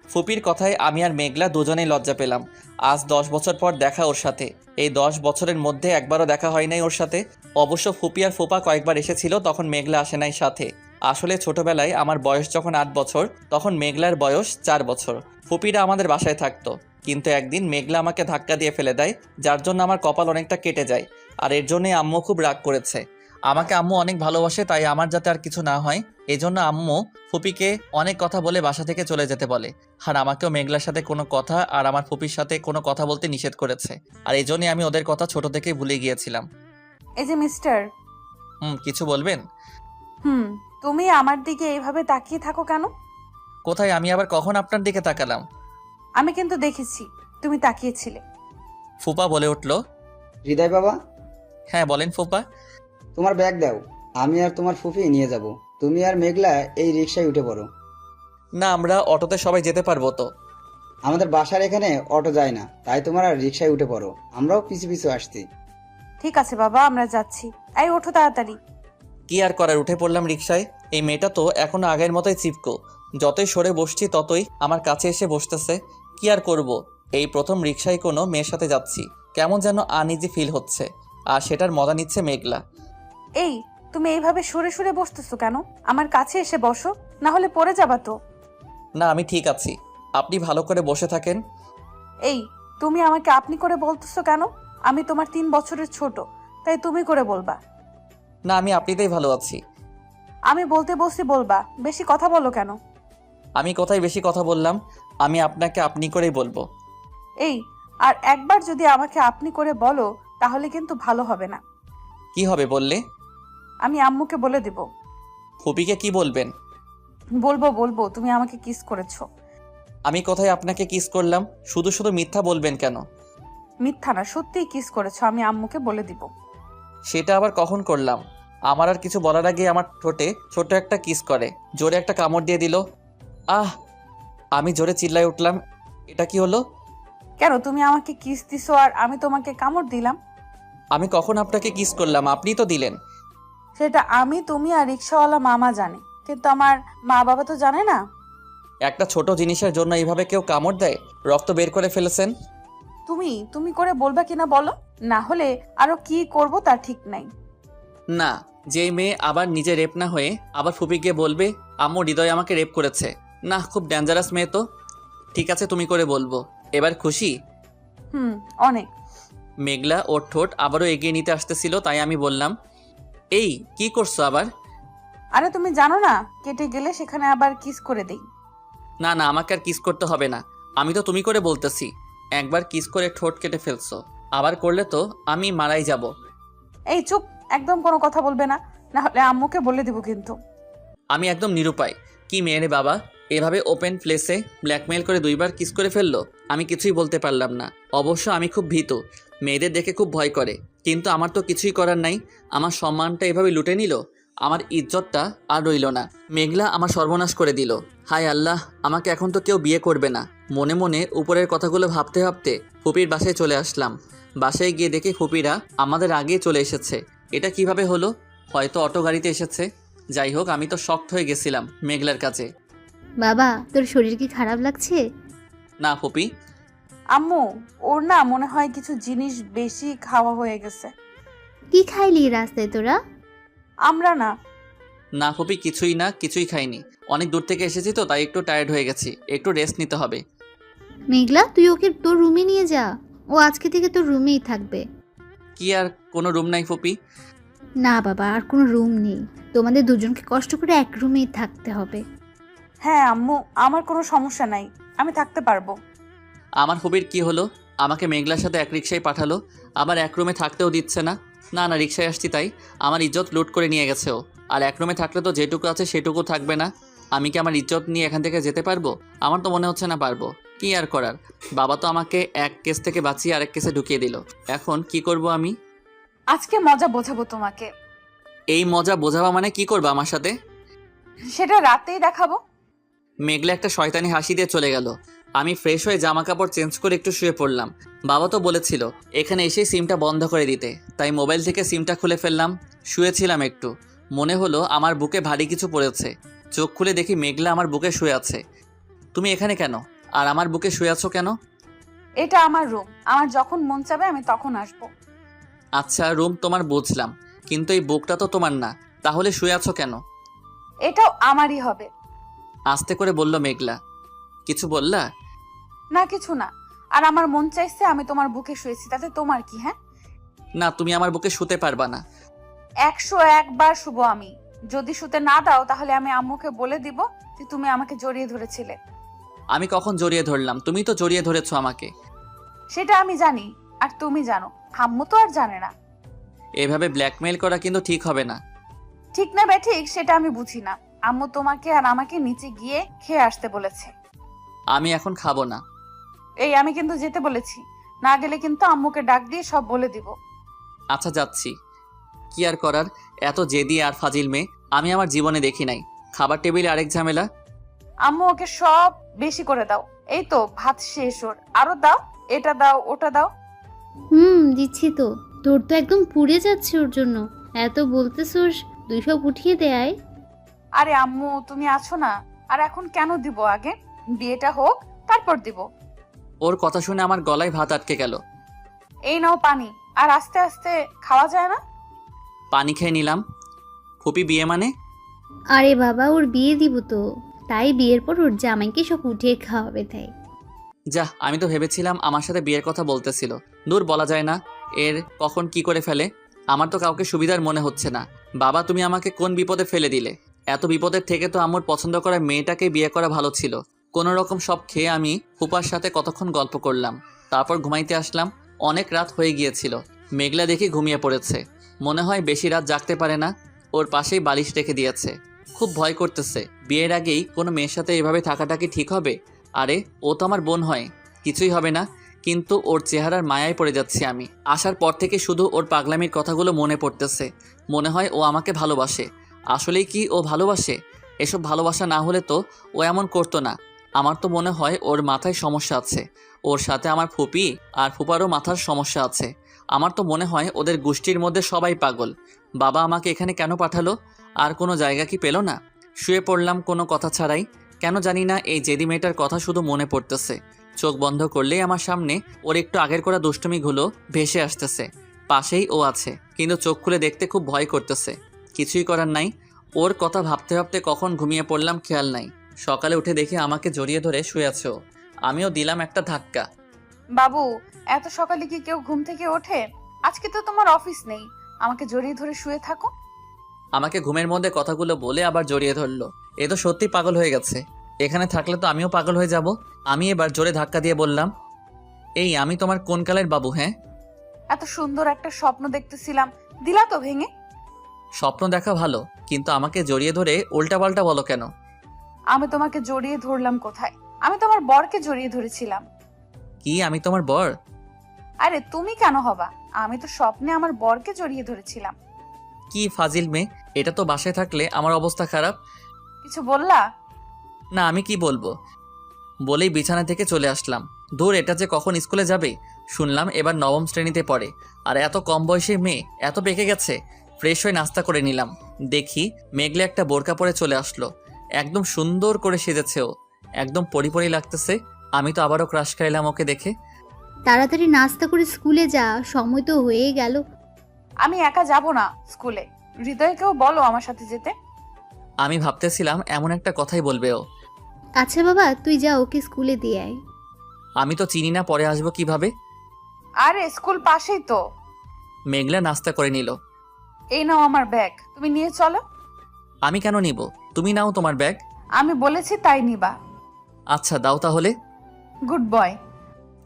ফুপির কথায় আমি আর মেঘলা দুজনেই লজ্জা পেলাম। আজ 10 বছর পর দেখা ওর সাথে। এই 10 বছরের মধ্যে একবারও দেখা হয় নাই ওর সাথে। অবশ্য ফুপি আর ফুপা কয়েকবার এসেছিল, তখন মেঘলা আসে নাই সাথে। আসলে ছোটবেলায় আমার বয়স যখন 8 বছর, তখন মেঘলার বয়স 4 বছর। ফুপিরা আমাদের বাসায় থাকতো, কিন্তু একদিন মেঘলা আমাকে ধাক্কা দিয়ে ফেলে দেয়, যার জন্য আমার কপাল অনেকটা কেটে যায়। আর এর জন্যই আম্মু খুব রাগ করেছে। আমাকে আম্মু অনেক ভালোবাসে, তাই আমার যাতে আর কিছু না হয় এজন্য আম্মু ফুপিকে অনেক কথা বলে বাসা থেকে চলে যেতে বলে। আর আমাকেও মেঘলার সাথে কোনো কথা আর আমার ফুপির সাথে কোনো কথা বলতে নিষেধ করেছে। আর এই জন্যই আমি ওদের কথা ছোট থেকেই ভুলে গিয়েছিলাম। এই যে মিস্টার। কিছু বলবেন? তুমি আমার দিকে এইভাবে তাকিয়ে থাকো কেন? কোথায়? আমি আবার কখন আপনার দিকে তাকালাম? আমি কিন্তু দেখেছি তুমি তাকিয়েছিলে। ফুপা বলে উঠল। হৃদয় বাবা, হ্যাঁ বলেন ফুপা। তোমার ব্যাগ দাও, আমি আর তোমার ফুফি নিয়ে যাব। তুমি আর মেঘলা এই রিক্সায় উঠে পড়ো। না, আমরা অটোতে সবাই যেতে পারবো তো? আমাদের বাসার এখানে অটো যায় না, তাই তোমার আর রিক্সায় উঠে পড়ো, আমরাও পিছু পিছু আসছি। ঠিক আছে বাবা, আমরা যাচ্ছি। এই ওঠো তাড়াতাড়ি। কি আর করার, উঠে পড়লাম রিকশায়। এই মেয়েটা তো এখনো আগের মতোই চিপকো। যতই সরে বসছি ততই আমার কাছে এসে বসতেছে। কি আর করব, এই প্রথম রিকশায় কোনো মেয়ের সাথে যাচ্ছি। কেমন যেন আনইজি ফিল হচ্ছে, আর সেটার মজা নিচ্ছে মেঘলা। এই তুমি এইভাবে সরে সরে বসতেছো কেন? আমার কাছে এসে বসো, না হলে পড়ে যাবা তো। না, আমি ঠিক আছি, আপনি ভালো করে বসে থাকেন। এই তুমি আমাকে আপনি করে বলতেছো কেন? আমি তোমার 3 বছরের ছোট, তাই তুমি করে বলবা। না, আমি আপনিতেই ভালো আছি। আমি বলতে বসি বলবা, বেশি কথা বলো কেন? আমি কোথায় বেশি কথা বললাম? আমি আপনাকে আপনি করেই বলবো। এই আর একবার যদি আমাকে আপনি করে বলো তাহলে কিন্তু ভালো হবে না। কি হবে বললে? আমি আম্মুকে বলে দেব। ফুপিকে কি বলবেন? বলবো বলবো তুমি আমাকে কিস করেছো। আমি কোথায় আপনাকে কিস করলাম? শুধু শুধু মিথ্যা বলবেন কেন? মিথ্যা না, সত্যিই কিস করেছো, আমি আম্মুকে বলে দিব। সেটা আবার কখন করলাম? আমার আর কিছু বলার আগে আমার ঠোঁটে ছোট একটা কিস করে জোরে একটা কামড় দিয়ে দিল। আহ! আমি জোরে চিল্লায় উঠলাম। এটা কি হলো? কেন তুমি আমাকে কিস দিছো আর আমি তোমাকে কামড় দিলাম? আমি কখন আপনাকে কিস করলাম? আপনিই তো দিলেন। সেটা আমি, তুমি আর রিক্সাওয়ালা মামা জানে, কিন্তু আমার মা বাবা তো জানে না। একটা ছোট জিনিসের জন্য এইভাবে কেউ কামড় দেয়? রক্ত বের করে ফেলেছেন। তুমি তুমি করে বলবা কিনা বলো, না হলে আরো কি করব তার ঠিক নাই। না, যেই মেয়ে আবার নিজে রেপ না হয়ে আবার ফুপি গিয়ে বলবে আম্মু হৃদয় আমাকে রেপ করেছে, না খুব ডেঞ্জারাস মেয়ে তো। ঠিক আছে, তুমি করে বলবো। এবার খুশি? অনেক। মেঘলা ওর ঠোঁট আবারও এগিয়ে নিতে আসতেছিল, তাই আমি বললাম, এই কি করছো আবার? আরে তুমি জানো না, কেটে গেলে সেখানে আবার কিস করে দেই। না না, আমাকে আর কিস করতে হবে না। আমি তো তুমি করে বলতেছি। একবার কিস করে ঠোঁট কেটে ফেলছো, আবার করলে তো আমি মারাই যাব। এই চুপ, একদম কোনো কথা বলবে না, না হলে আম্মুকে বলে দিব কিন্তু। আমি একদম নিরুপায়। কি মেয়ে রে বাবা, এভাবে ওপেন প্লেসে ব্ল্যাকমেইল করে 2বার কিস করে ফেললো। আমি কিছুই বলতে পারলাম না। অবশ্য আমি খুব ভীতু, মেয়েদের দেখে খুব ভয় করে, কিন্তু আমার তো কিছুই করার নাই। আমার সম্মানটা এভাবে লুটে নিল, আমার ইজ্জতটা আর রইল না। মেঘলা আমার সর্বনাশ করে দিল। হায় আল্লাহ, আমাকে এখন তো কেউ বিয়ে করবে না। মনে মনে উপরের কথাগুলো ভাবতে ভাবতে ফুপির বাসায় চলে আসলাম। বাসায় গিয়ে দেখি ফুপিরা আমাদের আগে চলে এসেছে। এটা কিভাবে হলো? হয়তো অটো গাড়িতে এসেছে। যাই হোক, আমি তো শক্ট হয়ে গেছিলাম মেঘলার কাছে। বাবা, তোর শরীর কি খারাপ লাগছে? না ফুপি। আম্মু, ওর না মনে হয় কিছু জিনিস বেশি খাওয়া হয়ে গেছে। কি খাইলি রাস্তায় তোরা? আমরা না। না ফুপি, কিছুই না, কিছুই খাইনি। অনেক দূর থেকে এসেছি তো, তাই একটু টায়ার্ড হয়ে গেছি, একটু রেস্ট নিতে হবে। মেঘলা, তুই ওকে তোর রুমে নিয়ে যা, ও আজকে থেকে তোর রুমেই থাকবে। কি আর কোনো রুম নাই ফুপি? না বাবা, আর কোনো রুম নেই, তোমাদের দুজনকে কষ্ট করে এক রুমেই থাকতে হবে। হ্যাঁ আম্মু, আমার কোনো সমস্যা নাই, আমি থাকতে পারবো। আমার ফুপির কি হলো? আমাকে মেঘলার সাথে এক রিক্সায় পাঠালো, আবার এক রুমে থাকতেও দিচ্ছে না। না না, রিক্সায় আসছি তাই আমার ইজ্জত লুট করে নিয়ে গেছে ও। আর এক রুমে থাকলে তো যেটুকু আছে সেটুকু থাকবে না। আমি কি আমার ইজ্জত নিয়ে এখান থেকে যেতে পারবো? আমার তো মনে হচ্ছে না পারবো। কি আর করার, বাবা তো আমাকে এক কেস থেকে বাঁচিয়ে আরেক কেসে ঢুকিয়ে দিল। এখন কি করব আমি? আজকে মজা বোঝাবো তোমাকে। এই মজা বোঝাবা মানে কি করবা আমার সাথে? সেটা রাতেই দেখাবো। মেঘলা একটা শয়তানি হাসি দিয়ে চলে গেল। আমি ফ্রেশ হয়ে জামা কাপড় চেঞ্জ করে একটু শুয়ে পড়লাম। বাবা তো বলেছিল এখানে এসেই সিমটা বন্ধ করে দিতে, তাই মোবাইল থেকে সিমটা খুলে ফেললাম। শুয়েছিলাম একটু, মনে হলো আমার বুকে ভারী কিছু পড়েছে। চোখ খুলে দেখি মেঘলা আমার বুকে শুয়ে আছে। তুমি এখানে কেন? আর আমার বুকে শুয়ে আছো কেন? এটা আমার রুম, আমার যখন মন চাবে আমি তখন আসবো। আচ্ছা, রুম তোমার বুঝলাম, কিন্তু এই বুকটা তো তোমার না, তাহলে শুয়ে আছো কেন? এটাও আমারই হবে। আস্তে করে বলল মেঘলা। কিছু বললা? না কিছু না, আর আমার মন চাইছে আমি তোমার বুকে শুয়েছি, তাতে তোমার কি? হ্যাঁ, না, তুমি আমার বুকে শুতে পারবা না। 101 বার শুভ আমি। যদি শুতে না দাও তাহলে আমি আম্মুকে বলে দিব যে তুমি আমাকে জড়িয়ে ধরেছিলে। আমি কখন জড়িয়ে ধরলাম? তুমি তো জড়িয়ে ধরেছো আমাকে। সেটা আমি জানি, আর তুমি জানো, আম্মু তো আর জানে না। এভাবে ব্ল্যাকমেইল করা কিন্তু ঠিক হবে না। ঠিক না ঠিক সেটা আমি বুঝি না, আম্মু তোমাকে আর আমাকে নিচে গিয়ে খেয়ে আসতে বলেছে। আমি এখন খাবো না। এই আমি কিন্তু যেতে বলেছি, না গেলে কিন্তু আম্মুকে ডাক দিয়ে সব বলে দিব। আচ্ছা যাচ্ছি। কি আর করার, এত জেদি আর ফাজিল মেয়ে আমি আমার জীবনে দেখি নাই। খাবার টেবিলে আরেক ঝামেলা। আম্মু ওকে সব বেশি করে দাও। এই তো ভাত শেষ ওর, আরো দাও, এটা দাও ওটা দাও। দিচ্ছি তো। তোর তো একদম পুড়ে যাচ্ছে ওর জন্য। এত বলতেছোস, 200 উঠিয়ে দেয়। আরে আম্মু তুমি আছো না, আর এখন কেন দিব? আগে বিয়েটা হোক তারপর দিব। ওর কথা শুনে আমার গলায় ভাত আটকে গেল। এই নাও পানি, আর আস্তে আস্তে খাওয়া যায় না? পানি খেয়ে নিলাম। ফুপি বিয়ে মানে? আরে বাবা, ওর বিয়ে দিব তো, তাই বিয়ের পর ওর জামাইকে সব উঠিয়ে খাওয়াবে তাই। যা, আমি তো ভেবেছিলাম আমার সাথে বিয়ের কথা বলতেছিল। দূর, বলা যায় না এর কখন কি করে ফেলে। আমার তো কাউকে সুবিধার মনে হচ্ছে না। বাবা, তুমি আমাকে কোন বিপদে ফেলে দিলে? এত বিপদের থেকে তো আমার পছন্দ করা মেয়েটাকে বিয়ে করা ভালো ছিল। কোনো রকম সব খেয়ে আমি ফুপার সাথে কতক্ষণ গল্প করলাম, তারপর ঘুমাইতে আসলাম। অনেক রাত হয়ে গিয়েছিল। মেঘলা দেখে ঘুমিয়ে পড়েছে। মনে হয় বেশি রাত জাগতে পারে না। ওর পাশেই বালিশ রেখে দিয়েছে। খুব ভয় করতেছে। বিয়ের আগেই কোনো মেয়ের সাথে এভাবে থাকাটা কি ঠিক হবে? আরে ও তো আমার বোন হয়, কিছুই হবে না। কিন্তু ওর চেহারার মায়ায় পড়ে যাচ্ছি আমি। আসার পর থেকে শুধু ওর পাগলামির কথাগুলো মনে পড়তেছে। মনে হয় ও আমাকে ভালোবাসে। আসলেই কি ও ভালোবাসে? এসব ভালোবাসা না হলে তো ও এমন করতো না। আমার তো মনে হয় ওর মাথায় সমস্যা আছে। ওর সাথে আমার ফুপি আর ফুপারও মাথার সমস্যা আছে। আমার তো মনে হয় ওদের গোষ্ঠীর মধ্যে সবাই পাগল। বাবা আমাকে এখানে কেন পাঠালো? আর কোনো জায়গা কি পেল না? শুয়ে পড়লাম কোনো কথা ছাড়াই। কেন জানি না এই জেদি মেয়েটার কথা শুধু মনে পড়তেছে। চোখ বন্ধ করলেই আমার সামনে ওর একটু আগের করা দুষ্টুমিগুলো ভেসে আসতেছে। পাশেই ও আছে, কিন্তু চোখ খুলে দেখতে খুব ভয় করতেছে। কিছুই করার নাই। ওর কথা ভাবতে ভাবতে কখন ঘুমিয়ে পড়লাম খেয়াল নাই। সকালে উঠে দেখি আমাকে জড়িয়ে ধরে শুয়ে আছে ও। আমিও দিলাম একটা ধাক্কা। বাবু, এত সকালে কি কেউ ঘুম থেকে ওঠে? আজকে তো তোমার অফিস নেই, আমাকে জড়িয়ে ধরে শুয়ে থাকো। আমাকে ঘুমের মধ্যে কথাগুলো বলে আবার জড়িয়ে ধরলো। এ তো সত্যি পাগল হয়ে গেছে। এখানে থাকলে তো আমিও পাগল হয়ে যাব। আমি এবার জোরে ধাক্কা দিয়ে বললাম, এই আমি তোমার কোন কালের বাবু? হ্যাঁ, এত সুন্দর একটা স্বপ্ন দেখতেছিলাম, দিলা তো ভেঙে। স্বপ্ন দেখা ভালো, কিন্তু আমাকে জড়িয়ে ধরে উল্টাপাল্টা বলো কেন? আমি তোমাকে জড়িয়ে ধরলাম কোথায়? আমি তোমার বরকে জড়িয়ে ধরেছিলাম। কি আমি তোমার বর? আরে তুমি কেন হবা? আমি তো স্বপ্নে আমার বরকে জড়িয়ে ধরেছিলাম। কি ফাজিল মেয়ে, এটা তো বাসায় থাকলে আমার অবস্থা খারাপ। কিছু বললা? না, আমি কি বলবো? বলেই বিছানা থেকে চলে আসলাম। দূর, এটা যে কখন স্কুলে যাবে। শুনলাম এবার নবম শ্রেণীতে পড়ে। আর এত কম বয়সী মেয়ে এত পেকে গেছে। ফ্রেশ হয়ে নাস্তা করে নিলাম। দেখি মেঘলে একটা বোরকা পরে চলে আসলো। একদম সুন্দর করে সেজেছে ও। একদম পরি লাগতেছে। আমি তো আবারও ক্রাশ খাইলাম ওকে দেখে। তাড়াতাড়ি নাস্তা করে স্কুলে যা, সময় তো হয়ে গেল। আমি একা যাব না স্কুলে, হৃদয়কেও বলো আমার সাথে যেতে। আমি ভাবতেছিলাম এমন একটা কথাই বলবে ও। আচ্ছা বাবা, তুই যা, ওকে স্কুলে দিয়ে আয়। আমি তো চিনি না, পরে আসবো কিভাবে? আরে স্কুল পাশেই তো। মেঘলা নাস্তা করে নিল। এই নাও আমার ব্যাগ, তুমি নিয়ে চলো। আমি কেন নিব? তুমি নাও তোমার ব্যাগ। আমি বলেছি তাই নিবা। আচ্ছা দাও তাহলে। Good boy.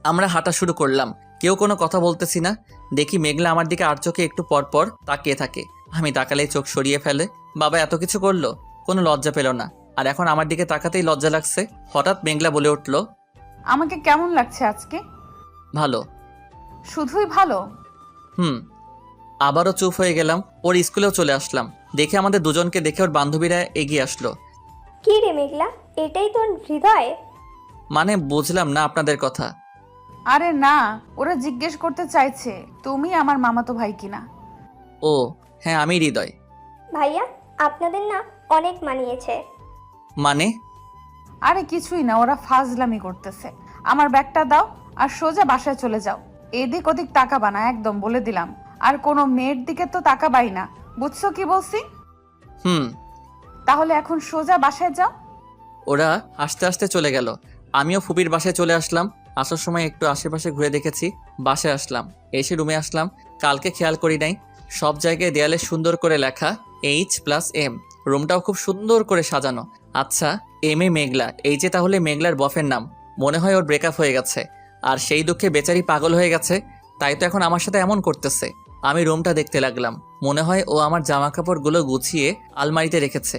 আমরা হাঁটা শুরু করলাম। কেউ কোনো কথা বলতেছি না। দেখি মেঘলা আমার দিকে আর চোখে একটু পর পর তাকিয়ে থাকে। আমি তাকালেই চোখ সরিয়ে ফেলে। বাবা এত কিছু করলো, কোনো লজ্জা পেল না। আর এখন আমার দিকে তাকাতেই লজ্জা লাগছে। হঠাৎ মেঘলা বলে উঠল, আমাকে কেমন লাগছে আজকে? ভালো। শুধুই ভালো? আবারও চুপ হয়ে গেলাম। ওর স্কুলেও চলে আসলাম। দেখে আমাদের দুজনকে দেখে ওর বান্ধবীরা এগিয়ে আসলো। কি রে মেঘলা, এটাই তোর হৃদয়? মানে বুঝলাম না আপনাদের কথা। আরে না, ওরা জিজ্ঞেস করতে চাইছে তুমি আমার মামাতো ভাই কিনা। ও হ্যাঁ, আমি হৃদয়। ভাইয়া, আপনাদের না অনেক মানিয়েছে। মানে? আরে কিছুই না, ওরা ফাজলামি করতেছে। আমার ব্যাগটা দাও আর সোজা বাসায় চলে যাও। এদিক ওদিক তাকাবা না, একদম বলে দিলাম। আর কোনো মেয়ের দিকে তো তাকাবাই না, বুঝছো কি বলছি? তাহলে এখন সোজা বাসায় যাও। ওরা হাসতে হাসতে চলে গেল। আমিও ফুপির বাসায় চলে আসলাম। আসার সময় একটু আশেপাশে ঘুরে দেখেছি। বাসায় আসলাম, এসে রুমে আসলাম। কালকে খেয়াল করি নাই, সব জায়গায় দেয়ালে সুন্দর করে লেখা H+M। রুমটাও খুব সুন্দর করে সাজানো। আচ্ছা, এম এ মেঘলা, এই যে তাহলে মেঘলার বফের নাম। মনে হয় ওর ব্রেকআপ হয়ে গেছে, আর সেই দুঃখে বেচারি পাগল হয়ে গেছে। তাই তো এখন আমার সাথে এমন করতেছে। আমি রুমটা দেখতে লাগলাম। মনে হয় ও আমার জামা কাপড়গুলো গুছিয়ে আলমারিতে রেখেছে।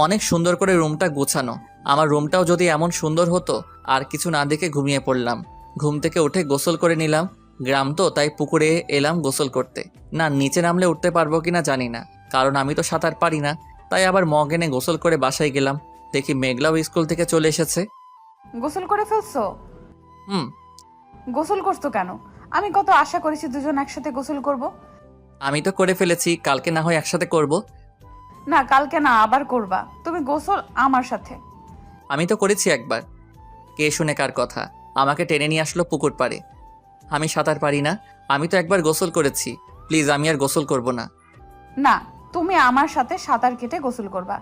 অনেক সুন্দর করে রুমটা গোছানো। আমার রুমটাও যদি এমন সুন্দর হতো। আর কিছু না দেখে ঘুমিয়ে পড়লাম। ঘুম থেকে উঠে গোসল করে নিলাম। গ্রাম তো, তাই পুকুরে এলাম গোসল করতে। না, নিচে নামলে উঠতে পারবো কিনা জানি না, কারণ আমি তো সাঁতার পারি না। তাই আবার মগ এনে গোসল করে বাসায় গেলাম। দেখি মেঘলাও স্কুল থেকে চলে এসেছে। গোসল করে ফেলছো? হুম। গোসল করছো কেন? আমি কত আশা করেছি দুজন একসাথে গোসল করব। আমি তো করে ফেলেছি, কালকে না হয় একসাথে করব। না, কালকে না, আবার করবা তুমি গোসল আমার সাথে। আমি তো করেছি একবার। কে শুনে কার কথা? আমাকে টেনে নিয়ে আসলো পুকুর পাড়ে। আমি সাঁতার পারি না। আমি তো একবার গোসল করেছি। প্লিজ, আমি আর গোসল করব না। না, তুমি আমার সাথে সাঁতার কেটে গোসল করবা।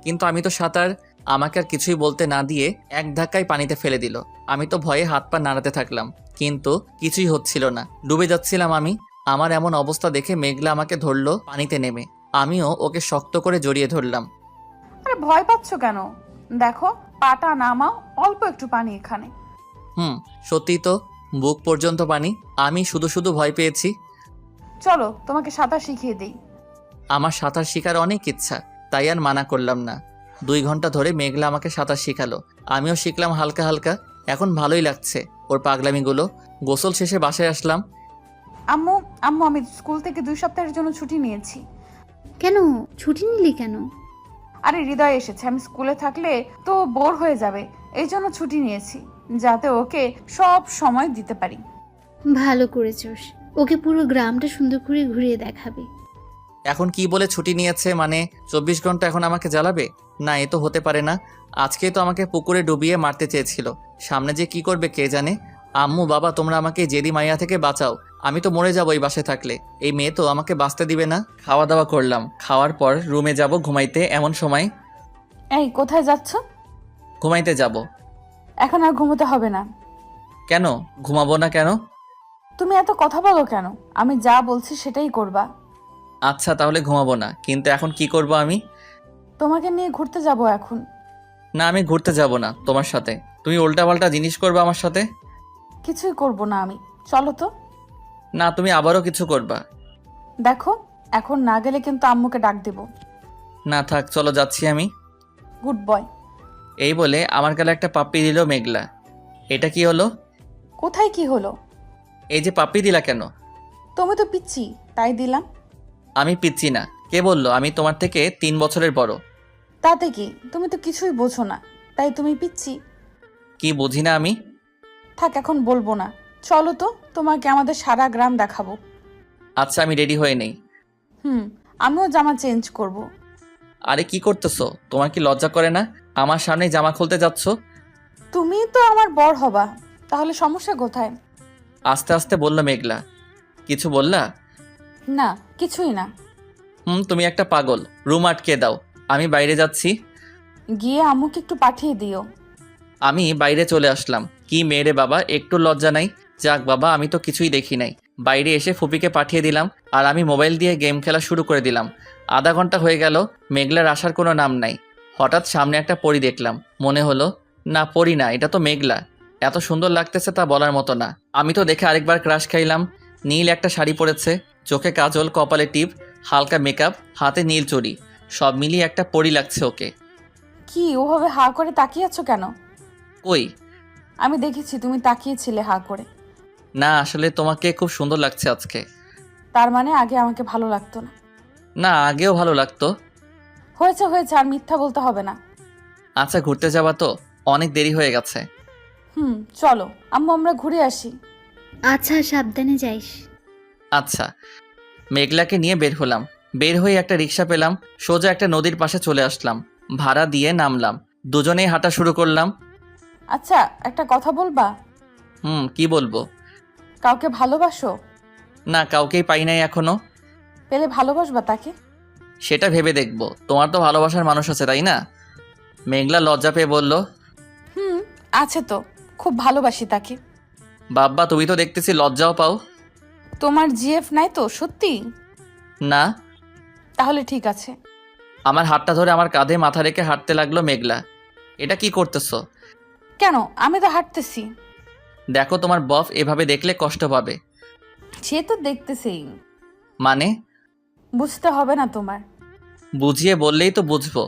কিন্তু আমি তো সাঁতার। আমাকে আর কিছুই বলতে না দিয়ে এক ধাক্কায় পানিতে ফেলে দিল। আমি তো ভয়ে হাত পা নাড়াতে থাকলাম, কিন্তু কিছুই হচ্ছিল না। ডুবে যাচ্ছিলাম আমি। আমার এমন অবস্থা দেখে মেঘলা আমাকে ধরলো পানিতে নেমে। আমিও ওকে শক্ত করে জড়িয়ে ধরলাম। আরে ভয় পাচ্ছ কেন? দেখো, পাটা নামাও, অল্প একটু পানি এখানে। সত্যি তো, বুক পর্যন্ত পানি। আমি শুধু শুধু ভয় পেয়েছি। চলো তোমাকে সাঁতার শিখিয়ে দিই। আমার সাঁতার শেখার অনেক ইচ্ছা, তাই আর মানা করলাম না। 2 ঘন্টা ধরে মেঘলা আমাকে সাঁতার শিখালো। আমিও শিখলাম হালকা হালকা। এখন ভালোই লাগছে ওর পাগলামিগুলো। গোসল শেষে বাসায় আসলাম। আম্মু, আম্মু, আমি স্কুল থেকে 2 সপ্তাহের জন্য ছুটি নিয়েছি। কেন ছুটি নিলি কেন? আরে হৃদয় এসেছে, আমি স্কুলে থাকলে তো বোর হয়ে যাবে, এই জন্য ছুটি নিয়েছি, যাতে ওকে সব সময় দিতে পারি। ভালো করেছোস, ওকে পুরো গ্রামটা সুন্দর করে ঘুরিয়ে দেখাবে। এখন কি বলে ছুটি নিয়েছে? মানে 24 ঘন্টা এখন আমাকে জ্বালাবে? না, এ তো হতে পারে না। আজকেই তো আমাকে পুকুরে ডুবিয়ে মারতে চেয়েছিল। সামনে যে কি করবে কে জানে। আম্মু, বাবা, তোমরা আমাকে জেদি মাইয়া থেকে বাঁচাও। আমি তো মরে যাবো এই বাসায় থাকলে। এই মেয়ে তো আমাকে বাঁচতে দিবে না। খাওয়া দাওয়া করলাম। খাওয়ার পর রুমে যাব ঘুমাইতে। এমন সময় এই কোথায় যাচ্ছ? ঘুমাইতে যাব। এখন আর ঘুমোতে হবে না। কেন ঘুমাবো না কেন? তুমি এত কথা বলো কেন? আমি যা বলছি সেটাই করবা। আচ্ছা, তাহলে ঘুমাবো না, কিন্তু এখন কি করব আমি? তোমাকে নিয়ে ঘুরতে যাব এখন। না, আমি ঘুরতে যাব না তোমার সাথে। তুমি উল্টাপাল্টা জিনিস করবে আমার সাথে। কিছুই করব না আমি, চলো তো। না, তুমি আবারও কিছু করবা। দেখো, এখন না গেলে কিন্তু আম্মুকে ডাক দেব। না থাক, চলো যাচ্ছি আমি। Good boy. এই বলে আমার গালে একটা পাপ্পি দিল মেঘলা। এটা কি হলো? কোথায় কি হলো? এই যে পাপ্পি দিলা কেন? তুমি তো পিচ্ছি, তাই দিলাম। আমি পিচ্ছি না। কে বললো আমি তোমার থেকে 3 বছরের বড়? তাতে কি, তুমি তো কিছুই বোঝো না, তাই তুমি পিচ্ছি। কি বুঝি না আমি? থাক, এখন বলবো না। চলো তো, তোমাকে আমাদের সারা গ্রাম দেখাবো। আচ্ছা, আমি রেডি হয়ে নেই। আমিও জামা চেঞ্জ করব। আরে কি করতেছো? তোমার কি লজ্জা করে না? আমার সামনে জামা খুলতে যাচ্ছ। তুমি তো আমার বর হবা, তাহলে সমস্যা কোথায়? আস্তে আস্তে বললো মেঘলা। কিছু বললা? না, কিছুই না। তুমি একটা পাগল। রুম আটকে দাও, আমি বাইরে যাচ্ছি। গিয়ে আম্মুকে একটু পাঠিয়ে দিও। আমি বাইরে চলে আসলাম। কি মেয়েরে বাবা, একটু লজ্জা নাই? যাক বাবা, আমি তো কিছুই দেখি নাই। বাইরে এসে ফুপিকে পাঠিয়ে দিলাম, আর আমি মোবাইল দিয়ে গেম খেলা শুরু করে দিলাম। আধা ঘন্টা হয়ে গেল, মেঘলার আসার কোনো নাম নাই। হঠাৎ সামনে একটা পরী দেখলাম। মনে হলো না, পরী না, এটা তো মেঘলা। এত সুন্দর লাগতেছে তা বলার মতো না। আমি তো দেখে আরেকবার ক্রাশ খাইলাম। নীল একটা শাড়ি পরেছে, চোখে কাজল, কপালে টিপ, হালকা মেকআপ, হাতে নীল চুড়ি। সব মিলিয়ে একটা পরী লাগছে ওকে। কি ওভাবে হা করে তাকিয়ে আছো কেন? কই? আমি দেখেছি তুমি তাকিয়েছিলে হা করে। না, আসলে তোমাকে খুব সুন্দর লাগছে আজকে। তার মানে আগে আমাকে ভালো লাগতো না? না, আগেও ভালো লাগতো। হয়েছে হয়েছে, আর মিথ্যা বলতে হবে না। আচ্ছা, ঘুরতে যাবা তো? অনেক দেরি হয়ে গেছে। চলো আম্মু, আমরা ঘুরে আসি। আচ্ছা, সাবধানে যাইস। আচ্ছা। মেঘলাকে নিয়ে বের হলাম। বের হয়ে একটা রিক্সা পেলাম। সোজা একটা নদীর পাশে চলে আসলাম। ভাড়া দিয়ে নামলাম। দুজনেই হাঁটা শুরু করলাম। আচ্ছা, একটা কথা বলবা? কি বলবো? কাউকে ভালোবাসো? না, কাউকেই পাই নাই এখনো। পেলে ভালোবাসবা তাকে? সেটা ভেবে দেখবো। তোমার তো ভালোবাসার মানুষ আছে, তাই না? মেঘলা লজ্জা পেয়ে বলল। আছে তো, খুব ভালোবাসি তাকে। বাব্বা, তুমি তো দেখতেছি লজ্জাও পাও। তোমার জিএফ নাই তো সত্যি? না। তাহলে ঠিক আছে। আমার হাতটা ধরে আমার কাঁধে মাথা রেখে হাঁটতে লাগলো মেঘলা। এটা কি করতেছো? কেন, আমি তো হাঁটতেছি। দেখো, তোমার বফ এভাবে দেখলে কষ্ট পাবে। সে তো দেখতেছি। মানে? বুঝতে হবে না তোমার। বুঝিয়ে বললেই তো বুঝবো।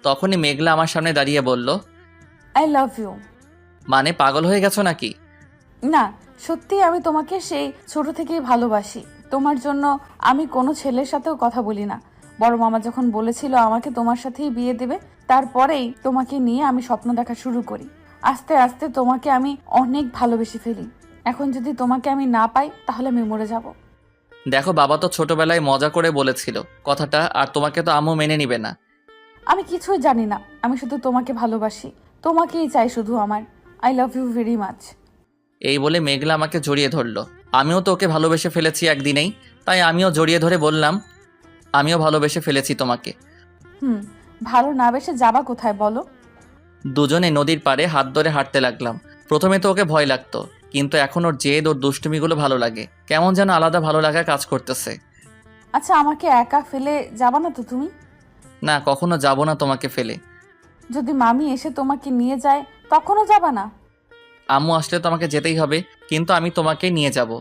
তখনই মেঘলা আমার সামনে দাঁড়িয়ে বলল, আই লাভ ইউ। মানে পাগল হয়ে গেছো নাকি? না, সত্যি আমি তোমাকে সেই ছোট থেকেই ভালোবাসি। তোমার জন্য আমি কোনো ছেলের সাথেও কথা বলি না। বড় মামা যখন বলেছিল আমাকে তোমার সাথেই বিয়ে দেবে, তারপরেই তোমাকে নিয়ে আমি স্বপ্ন দেখা শুরু করি। আস্তে আস্তে তোমাকে আমি অনেক ভালোবেসে ফেলি। এখন যদি তোমাকে আমি না পাই তাহলে আমি মরে যাব। দেখো, বাবা তো ছোটবেলায় মজা করে বলেছিল কথাটা, আর তোমাকে তো আম্মু মেনে নিবে না। আমি কিছুই জানি না, আমি শুধু তোমাকে ভালোবাসি, তোমাকেই চাই শুধু আমার। I love you very much. এই বলে মেঘলা আমাকে জড়িয়ে ধরলো। আমিও তো ওকে ভালোবেসে ফেলেছি একদিনেই, তাই আমিও জড়িয়ে ধরে বললাম, আমিও ভালোবেসে ফেলেছি তোমাকে। ভালো না বেসে যাবা কোথায় বলো? দুজনে নদীর পাড়ে হাত ধরে হাঁটতে লাগলাম। প্রথমে তো ওকে ভয় লাগতো, কিন্তু এখন ওর জেদ, ওর দুষ্টুমিগুলো ভালো লাগে। কেমন যেন আলাদা ভালো লাগা কাজ করতেছে। আচ্ছা, আমাকে একা ফেলে যাবা না তো তুমি? না, কখনো যাব না তোমাকে ফেলে। যদি মামি এসে তোমাকে নিয়ে যায় তখনও যাবা না? আম্মু আসলে তোমাকে যেতেই হবে, কিন্তু আমি তোমাকে নিয়ে যাব।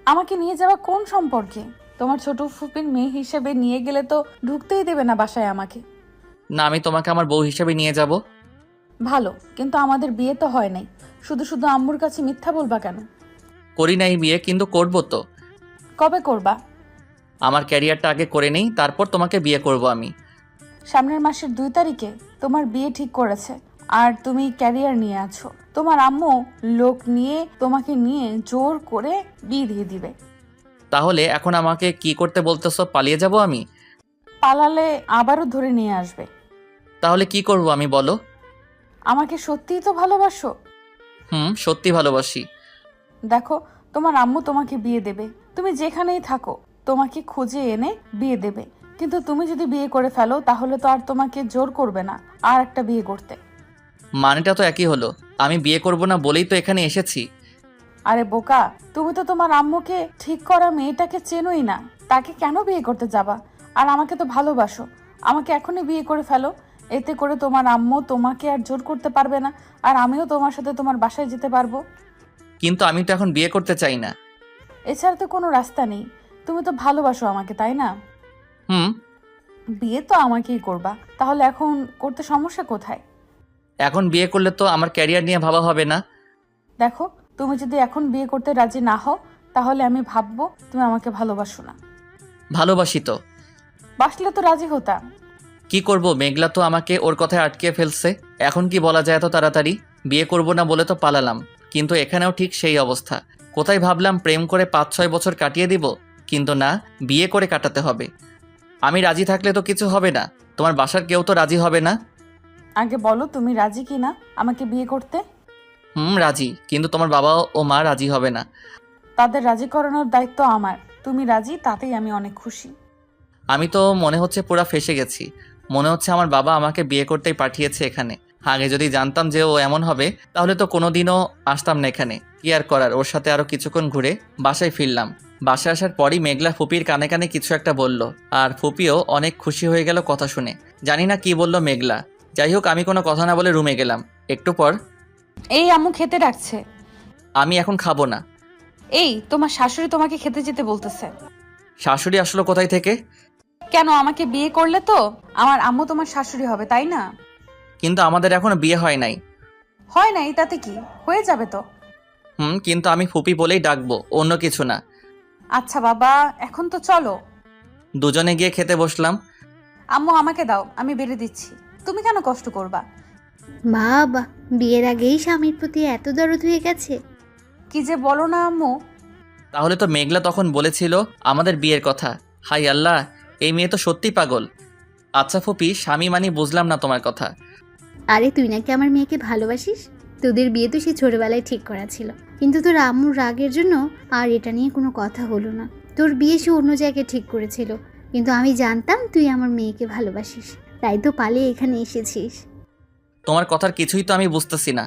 আমাকে নিয়ে যাওয়া কোন সম্পর্কে? তোমার ছোট ফুপির মেয়ে হিসেবে নিয়ে গেলে তো ঢুকতেই দেবে না বাসায় আমাকে। না, আমি তোমাকে আমার বউ হিসেবে নিয়ে যাব। ভালো, কিন্তু আমাদের বিয়ে তো হয় নাই। শুধু শুধু আম্মুর কাছে মিথ্যা বলবা কেন? করি নাই বিয়ে, কিন্তু করব তো। কবে করবা? আমার ক্যারিয়ারটা আগে করে নেই, তারপর তোমাকে বিয়ে করব আমি। সামনের মাসের 2 তারিখে তোমার বিয়ে ঠিক করেছে, আর তুমি ক্যারিয়ার নিয়ে আছো। তোমার আম্মু লোক নিয়ে তোমাকে নিয়ে জোর করে বিয়ে দিয়ে দিবে। তাহলে এখন আমাকে কি করতে বলতেছো? পালিয়ে যাব আমি? পালালে আবারও ধরে নিয়ে আসবে। তাহলে কি করব আমি, বলো? আমাকে সত্যিই তো ভালোবাসো? সত্যি ভালোবাসি। দেখো, তোমার আম্মু তোমাকে বিয়ে দেবে, তুমি যেখানেই থাকো তোমাকে খুঁজে এনে বিয়ে দেবে। কিন্তু তুমি যদি বিয়ে করে ফেলো তাহলে তো আর তোমাকে জোর করবে না আর একটা বিয়ে করতে। মানেটা তো একই হলো, আমি বিয়ে করব না বলেই তো এখানে এসেছি। আরে বোকা, তুমি তো তোমার আম্মুকে ঠিক করা মেয়েটাকে চেনোই না, তাকে কেন বিয়ে করতে যাবা? আর আমাকে তো ভালোবাসো, আমাকে এখনই বিয়ে করে ফেলো। এতে করে তোমার আম্মু তোমাকে আর জোর করতে পারবে না, আর আমিও তোমার সাথে তোমার বাসায় যেতে পারবো। কিন্তু আমি তো এখন বিয়ে করতে চাই না। এছাড়া তো কোনো রাস্তা নেই। তুমি তো ভালোবাসো আমাকে, তাই না? হুম। বিয়ে তো আমাকেই করবা, তাহলে এখন করতে সমস্যা কোথায়? এখন বিয়ে করলে তো আমার ক্যারিয়ার নিয়ে ভাবা হবে না। দেখো, তুমি যদি এখন বিয়ে করতে রাজি না হও তাহলে আমি ভাববো তুমি আমাকে ভালোবাসো না। ভালোবাসি তো। বাসলে তো রাজি হতা। কি করব, মেঘলা তো আমাকে ওর কথায় আটকে ফেলছে। এখন কি বলা যায় এত তাড়াতাড়ি? বিয়ে করব না বলে তো পালালাম, কিন্তু এখানেও ঠিক সেই অবস্থা। কোথায় ভাবলাম প্রেম করে 5-6 বছর কাটিয়ে দিব, কিন্তু না, বিয়ে করে কাটাতে হবে। আমি রাজি থাকলে তো কিছু হবে না, তোমার বাসার কেউ তো রাজি হবে না। আগে বলো তুমি রাজি কি না আমাকে বিয়ে করতে? রাজি, কিন্তু তোমার বাবা ও মা রাজি হবে না। তাদের রাজি করানোর দায়িত্ব আমার। তুমি রাজি, তাতেই আমি অনেক খুশি। আমি তো মনে হচ্ছে পুরা ফেসে গেছি। মনে হচ্ছে আমার বাবা আমাকে বিয়ে করতেই পাঠিয়েছে এখানে। আগে যদি জানতাম যে ও এমন হবে, তাহলে তো কোনোদিনও আসতাম না এখানে। কি আর করার, ওর সাথে আরও কিছুক্ষণ ঘুরে বাসায় ফিরলাম। বাসায় আসার পরই মেঘলা ফুপির কানে কানে কিছু একটা বলল, আর ফুপিও অনেক খুশি হয়ে গেল কথা শুনে। জানি না কি বলল মেঘলা। যাই হোক, আমি কোনো কথা না বলে রুমে গেলাম। একটু পর, এই আম্মু খেতে ডাকছে। আমি এখন খাবো না। এই তোমার শাশুড়ি তোমাকে খেতে যেতে বলতেছে। শাশুড়ি আসলো কোথায় থেকে? কেন, আমাকে বিয়ে করলে তো আমার আম্মু তোমার শাশুড়ি হবে, তাই না? কিন্তু আমাদের এখনো বিয়ে হয় নাই। হয় নাই তাতে কি, হয়ে যাবে তো। কিন্তু আমি ফুপি বলেই ডাকবো, অন্য কিছু না। আচ্ছা বাবা, এখন তো চলো। দুজনে গিয়ে খেতে বসলাম। আম্মু আমাকে দাও, আমি বেড়ে দিচ্ছি। তুমি কেন কষ্ট করবা? বাবা, বিয়ের আগেই স্বামীর প্রতি এত দরদ হয়ে গেছে। কি যে বলো না আম্মু। তাহলে তো মেঘলা তখন বলেছিল আমাদের বিয়ের কথা। হাই আল্লাহ, এই মেয়ে তো সত্যি পাগল। আচ্ছা ফুপি, স্বামী মানি বুঝলাম না তোমার কথা। আরে তুই নাকি আমার মেয়েকে ভালোবাসিস? তোদের বিয়ে তো সে ছোটবেলায় ঠিক করা ছিল, কিন্তু তোর আম্মুর রাগের জন্য আর এটা নিয়ে কোনো কথা হলো না। তোর বিয়ে সে অন্য জায়গায় ঠিক করেছিল, কিন্তু আমি জানতাম তুই আমার মেয়েকে ভালোবাসিস, তাই তো পালিয়ে এখানে এসেছিস। তোমার কথার কিছুই তো আমি বুঝতেছি না।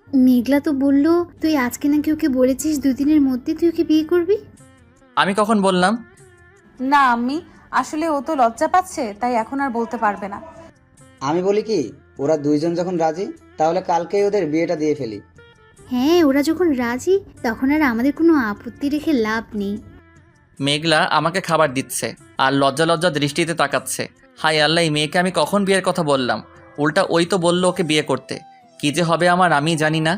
মেঘলা তো বললো তুই আজকে নাকি ওকে বলেছিস 2 দিনের মধ্যে তুই ওকে বিয়ে করবি। আমি কখন বললাম? না আম্মি, আসলে ও তো লজ্জা পাচ্ছে, তাই এখন আর বলতে পারবে না। আমি বলি কি, ওরা দুইজন যখন রাজি তাহলে কালকেই ওদের বিয়েটা দিয়ে ফেলি। হ্যাঁ, ওরা যখন রাজি তখন আর আমাদের কোনো আপত্তি রেখে লাভ নেই। মেঘলা আমাকে খাবার দিচ্ছে আর লজ্জা লজ্জা দৃষ্টিতে তাকাচ্ছে। হাই আল্লাহ, এই মেয়েকে আমি কখন বিয়ের কথা বললাম? উল্টা ওই তো বললো ওকে বিয়ে করতে। কি যে হবে আমার আমি জানি না।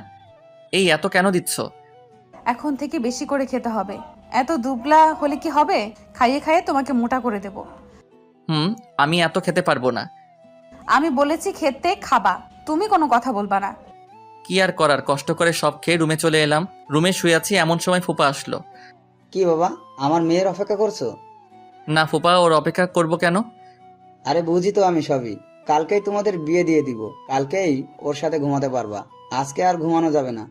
এই এত কেন দিচ্ছ? এখন থেকে বেশি করে খেতে হবে। এত দুবলা হলে কি হবে? খাইয়ে খাইয়ে তোমাকে মোটা করে দেব। আমি এত খেতে পারবো না। আমি বলেছি খেতে খাবা, তুমি কোনো কথা বলবা না। কি আর করার, কষ্ট করে সব খেয়ে রুমে চলে এলাম। রুমে শুয়ে আছি, এমন সময় ফুপা আসলো। কি বাবা, আমার মেয়ের অপেক্ষা করছো? না ফুপা, ওর অপেক্ষা করব কেন? আরে বুঝি তো আমি সবই। কালকেই তোমাদের বিয়ে দিয়ে দিব, কালকেই ওর সাথে ঘুমাতে পারবা। আজকে আর ঘুমানো যাবে না।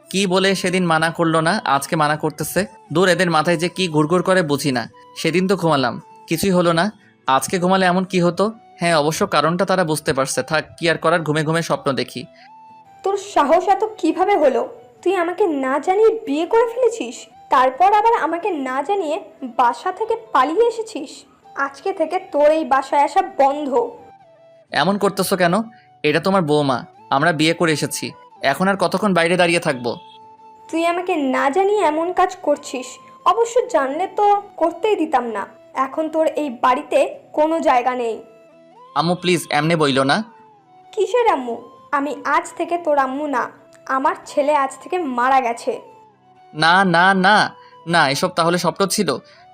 কি বলে সেদিন মানা করলো না, আজকে মানা করতেছে। দূর, এদের মাথায় যে কি ঘুরঘুর করে বুঝি না। সেদিন তো ঘুমালাম, কিছুই হলো না। আজকে ঘুমালে এমন কি হতো? হ্যাঁ, অবশ্য কারণটা তারা বুঝতে পারছে। থাক, কি আর করার, ঘুমে ঘুমে স্বপ্ন দেখি। তোর সাহস এত কিভাবে হলো? তুই আমাকে না জানিয়ে বিয়ে করে ফেলেছিস, তারপর আবার আমাকে না জানিয়ে বাসা থেকে পালিয়ে এসেছিস। আজকে থেকে তোর এই বাসায় আসা বন্ধ। এমন করতেছো কেন? এটা তোমার বৌমা, আমরা বিয়ে করে এসেছি। এখন আর কতক্ষণ বাইরে দাঁড়িয়ে থাকবো? তুই আমাকে না জানিয়ে এমন কাজ করছিস। অবশ্য জানলে তো করতেই দিতাম না। এখন তোর এই বাড়িতে কোনো জায়গা নেই। আম্মু প্লিজ, এমনে বইলো না। কিসের আম্মু? আমি আজ থেকে তোর আম্মু না। আমার ছেলে আজ থেকে মারা গেছে। না না না না, এসব তাহলে স্বপ্ন ছিল?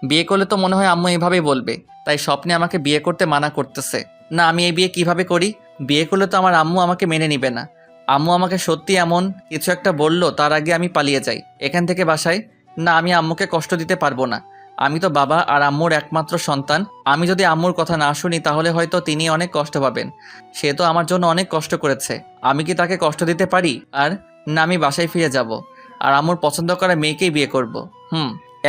বিয়ে করলে তো মনে হয় আম্মু এভাবেই বলবে, তাই স্বপ্নে আমাকে বিয়ে করতে মানা করতেছে। না, আমি এই বিয়ে কিভাবে করি? বিয়ে করলে তো আমার আম্মু আমাকে মেনে নিবে না। আম্মু আমাকে সত্যি এমন কিছু একটা বললো, তার আগে আমি পালিয়ে যাই এখান থেকে বাসায়। না, আমি আম্মুকে কষ্ট দিতে পারবো না। আমি তো বাবা আর আম্মুর একমাত্র সন্তান। আমি যদি আম্মুর কথা না শুনি তাহলে হয়তো তিনি অনেক কষ্ট পাবেন। সে তো আমার জন্য অনেক কষ্ট করেছে। আমি কি তাকে কষ্ট দিতে পারি? আর না, আমি বাসায় ফিরে যাব আর আম্মুর পছন্দ করা মেয়েকেই বিয়ে করব।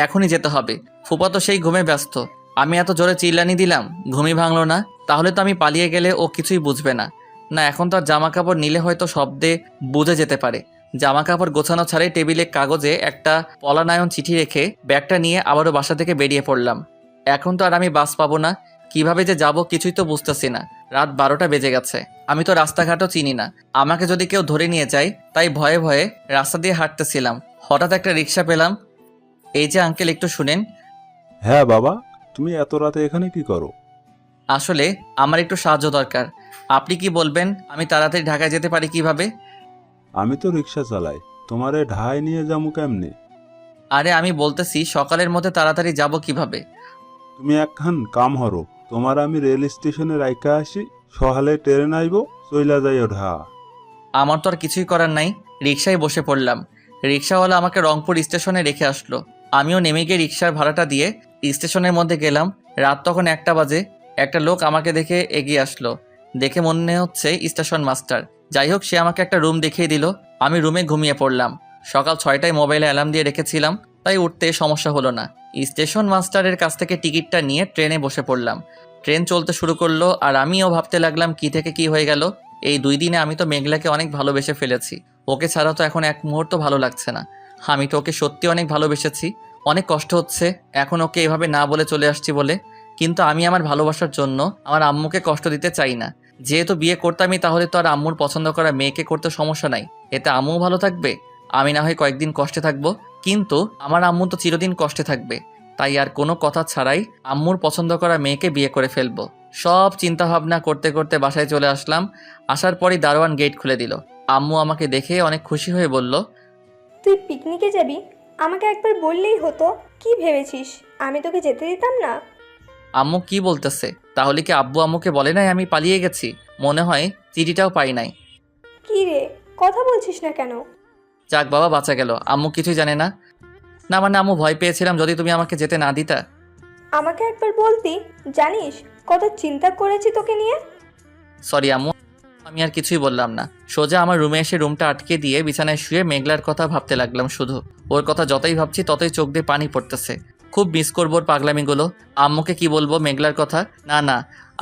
এখনই যেতে হবে। ফুপা তো সেই ঘুমে ব্যস্ত। আমি এত জোরে চিল্লানি দিলাম, ঘুমই ভাঙলো না। তাহলে তো আমি পালিয়ে গেলে ও কিছুই বুঝবে না। না, এখন তো আর জামা কাপড় নিলে হয়তো শব্দে বুঝে যেতে পারে। জামা কাপড় গোছানো ছাড়াই টেবিলে কাগজে একটা পলানায়ন চিঠি রেখে ব্যাগটা নিয়ে আবারও বাসা থেকে বেরিয়ে পড়লাম। এখন তো আর আমি বাস পাবো না। কিভাবে যে যাব কিছুই তো বুঝতেছি না। রাত 12টা বেজে গেছে। আমি তো রাস্তাঘাটও চিনি না। আমাকে যদি কেউ ধরে নিয়ে যায়, তাই ভয়ে ভয়ে রাস্তা দিয়ে হাঁটতেছিলাম। হঠাৎ একটা রিক্সা পেলাম। এই যে আঙ্কেল, একটু শুনেন। হ্যাঁ বাবা, তুমি এত রাতে এখানে কি করো? আসলে আমার একটু সাহায্য দরকার। আপনি কি বলবেন আমি তাড়াতাড়ি ঢাকায় যেতে পারি কিভাবে? আমি তো রিক্সা চালাই, তোমারে ঢাই নিয়ে যাবো কেমনে? আরে আমি বলতেছি সকালের মধ্যে তাড়াতাড়ি যাব কিভাবে? তুমি একখান কাম হরো, তোমার আমি রেল স্টেশনে রাইখা আসি, সকালে ট্রেন আইব, চইলা যাইও ঢা। আমার তো আর কিছুই করার নাই। রিক্সায় বসে পড়লাম। রিক্সাওয়ালা আমাকে রংপুর স্টেশনে রেখে আসলো। আমিও নেমে গিয়ে রিক্সার ভাড়াটা দিয়ে স্টেশনের মধ্যে গেলাম। রাত তখন 1টা বাজে। একটা লোক আমাকে দেখে এগিয়ে আসলো। দেখে মনে হচ্ছে স্টেশন মাস্টার। যাই হোক, সে আমাকে একটা রুম দেখিয়ে দিল। আমি রুমে ঘুমিয়ে পড়লাম। সকাল 6টায় মোবাইলে অ্যালার্ম দিয়ে রেখেছিলাম, তাই উঠতে সমস্যা হলো না। স্টেশন মাস্টারের কাছ থেকে টিকিটটা নিয়ে ট্রেনে বসে পড়লাম। ট্রেন চলতে শুরু করলো আর আমিও ভাবতে লাগলাম কি থেকে কি হয়ে গেল। এই 2 দিনে আমি তো মেঘলাকে অনেক ভালোবেসে ফেলেছি। ওকে ছাড়া তো এখন এক মুহূর্ত ভালো লাগছে না। আমি তো ওকে সত্যি অনেক ভালোবেসেছি। অনেক কষ্ট হচ্ছে এখন ওকে এভাবে না বলে চলে আসছি বলে। কিন্তু আমি আমার ভালোবাসার জন্য আমার আম্মুকে কষ্ট দিতে চাই না। যেহেতু বিয়ে করতামই, তাহলে তো আর আম্মুর পছন্দ করা মেয়েকে করতে সমস্যা নাই। এতে আম্মুও ভালো থাকবে, আমি না হয় কয়েকদিন কষ্টে থাকবো। কিন্তু আমার আম্মু তো চিরদিন কষ্টে থাকবে। তাই আর কোনো কথা ছাড়াই আম্মুর পছন্দ করা মেয়েকে বিয়ে করে ফেলবো। সব চিন্তা ভাবনা করতে করতে বাসায় চলে আসলাম। আসার পরই দারোয়ান গেট খুলে দিল। আম্মু আমাকে দেখে অনেক খুশি হয়ে বলল, তুই পিকনিকে যাবি? আমাকে একবার বললেই হতো। কি ভেবেছিস আমি তোকে যেতে দিতাম না? আম্মু কি বলতেছে? তাহলে কি আব্বু আম্মুকে বলে নাই আমি পালিয়ে গেছি? মনে হয় চিঠিটাও পাই নাই। কি রে, কথা বলছিস না কেন? যাক বাবা, বাঁচা গেল। আম্মু কিছুই জানে না। না মানে আম্মু, ভয় পেয়েছিলাম যদি তুমি আমাকে যেতে না দিতা। আমাকে একবার বলতি। জানিস কত চিন্তা করেছি তোকে নিয়ে। সরি আম্মু, আমি আর কিছুই বললাম না। সোজা আমার রুমে এসে রুমটা আটকে দিয়ে বিছানায় শুয়ে মেঘলার কথা ভাবতে লাগলাম শুধু। ওর কথা যতই ভাবছি ততই চোখ দিয়ে পানি পড়তেছে। খুব মিস করবো ওর পাগলামিগুলো। আম্মুকে কি বলবো মেঘলার কথা? না না,